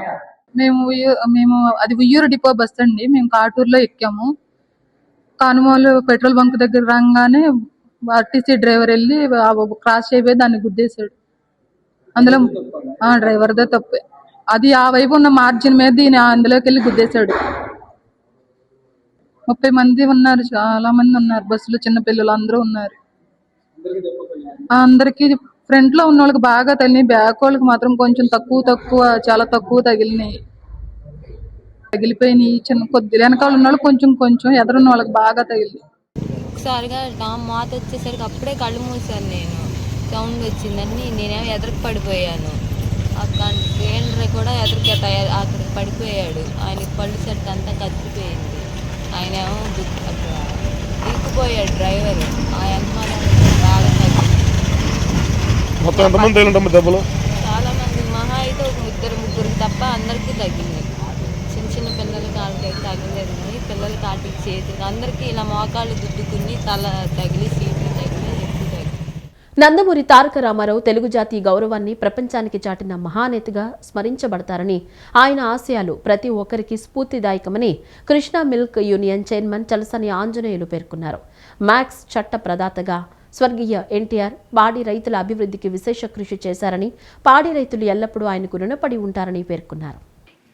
మేము అది ఉయ్యూరు డిపో బస్ అండి. మేము కాటూరులో ఎక్కాము. కానుమోలు పెట్రోల్ బంక్ దగ్గర రాగానే ఆర్టీసీ డ్రైవర్ వెళ్ళి క్రాస్ చేయబోయి దాన్ని గుద్దేశాడు. అందులో డ్రైవర్దే తప్పే. అది ఆ వైపు ఉన్న మార్జిన్ మీద ఈయన అందులోకి వెళ్ళి గుద్దేశాడు. 30 మంది ఉన్నారు, చాలా మంది ఉన్నారు బస్సులో, చిన్న పిల్లలు అందరూ ఉన్నారు. అందరికి ఫ్రంట్ లో ఉన్న వాళ్ళకి బాగా తగిలినాయి, బ్యాక్ వాళ్ళకి మాత్రం కొంచెం చాలా తక్కువ తగిలిపోయినాయి. కొద్ది వెనకాల ఉన్న వాళ్ళు కొంచెం ఎదురున్న వాళ్ళకి బాగా తగిలి. ఒకసారిగా మాత వచ్చేసరికి అప్పుడే కళ్ళు మూసాను నేను. సౌండ్ వచ్చిందని నేనేమో ఎదురుకు పడిపోయాను. అక్కడ ట్రైనర్ కూడా అక్కడికి పడిపోయాడు. ఆయనకి పళ్ళు సెట్ అంతా కత్తిపోయింది. ఆయన ఏమో ఇరుక్కుపోయాడు డ్రైవర్. ఆ వెనకాల బాగా దెబ్బలు చాలా మంది, మహా అయితే ఒక 2-3 తప్ప అందరికీ తగ్గింది. చిన్న పిల్లలకి కాళ్ళకి తగ్గలేదు కానీ పిల్లలకి కాటికి చేతికి అందరికీ ఇలా మోకాళ్ళు గుద్దుకుని తల తగిలి సీట్లు తగిలి ఎక్కువ తగిలి. నందమూరి తారక రామారావు తెలుగు జాతి గౌరవాన్ని ప్రపంచానికి చాటిన మహానేతగా స్మరించబడతారని, ఆయన ఆశయాలు ప్రతి ఒక్కరికి స్ఫూర్తిదాయకమని Krishna milk union chairman Chalasani Anjaneyulu పేర్కొన్నారు. మ్యాక్స్ చట్ట ప్రదాతగా స్వర్గీయ ఎన్టీఆర్ పాడి రైతుల అభివృద్ధికి విశేష కృషి చేశారని, పాడి రైతులు ఎల్లప్పుడూ ఆయనకు రుణపడి ఉంటారని పేర్కొన్నారు.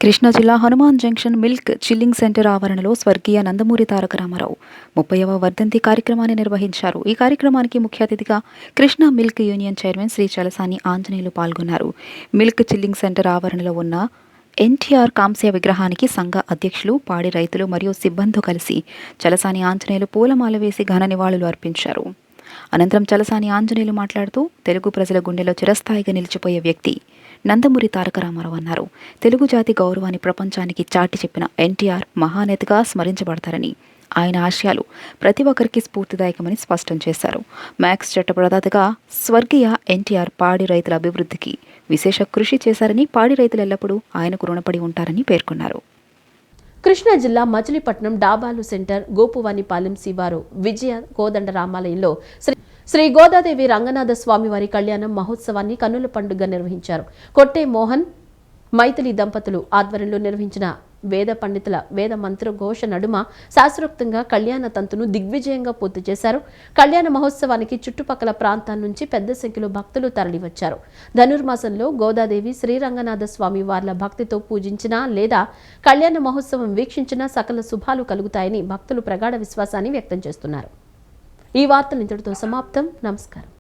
కృష్ణా జిల్లా Hanuman junction milk chilling centre ఆవరణలో స్వర్గీయ నందమూరి తారక రామారావు 30వ వర్ధంతి కార్యక్రమాన్ని నిర్వహించారు. ఈ కార్యక్రమానికి ముఖ్య అతిథిగా Krishna milk union chairman Shri Chalasani Anjaneyulu పాల్గొన్నారు. మిల్క్ చిల్లింగ్ సెంటర్ ఆవరణలో ఉన్న ఎన్టీఆర్ కాంస్య విగ్రహానికి సంఘ అధ్యక్షులు, పాడి రైతులు మరియు సిబ్బందితో కలిసి చలసాని ఆంజనేయులు పూలమాల వేసి ఘన నివాళులు అర్పించారు. అనంతరం చలసాని ఆంజనేయులు మాట్లాడుతూ తెలుగు ప్రజల గుండెలో చిరస్థాయిగా నిలిచిపోయే వ్యక్తి నందమూరి తారక రామారావు అన్నారు. తెలుగు జాతి గౌరవాన్ని ప్రపంచానికి చాటి చెప్పిన ఎన్టీఆర్ మహానేతగా స్మరించబడతారని, ఆయన ఆశయాలు ప్రతి ఒక్కరికి స్ఫూర్తిదాయకమని స్పష్టం చేశారు. మ్యాక్స్ చట్ట ప్రదాతగా స్వర్గీయ ఎన్టీఆర్ పాడి రైతుల అభివృద్ధికి విశేష కృషి చేశారని, పాడి రైతులు ఎల్లప్పుడూ ఆయనకు రుణపడి ఉంటారని పేర్కొన్నారు. కృష్ణా జిల్లా మచిలీపట్నం డాబాలు సెంటర్ గోపువానిపాలెం శివారు విజయ కోదండ రామాలయంలో శ్రీ గోదాదేవి రంగనాథ స్వామివారి కళ్యాణం మహోత్సవాన్ని కన్నుల పండుగ నిర్వహించారు. కొట్టే మోహన్ మైథిలి దంపతులు ఆధ్వర్యంలో నిర్వహించిన వేద పండితుల వేద మంత్ర ఘోష నడుమ శాస్త్రోక్తంగా కళ్యాణ తంతును దిగ్విజయంగా పూర్తి చేశారు. కళ్యాణ మహోత్సవానికి చుట్టుపక్కల ప్రాంతాల నుంచి పెద్ద సంఖ్యలో భక్తులు తరలివచ్చారు. ధనుర్మాసంలో గోదాదేవి శ్రీరంగనాథ స్వామి వార్ల భక్తితో పూజించినా లేదా కళ్యాణ మహోత్సవం వీక్షించినా సకల శుభాలు కలుగుతాయని భక్తులు ప్రగాఢ విశ్వాసాన్ని వ్యక్తం చేస్తున్నారు. ఈ వార్తలు ఇంతటితో సమాప్తం. నమస్కారం.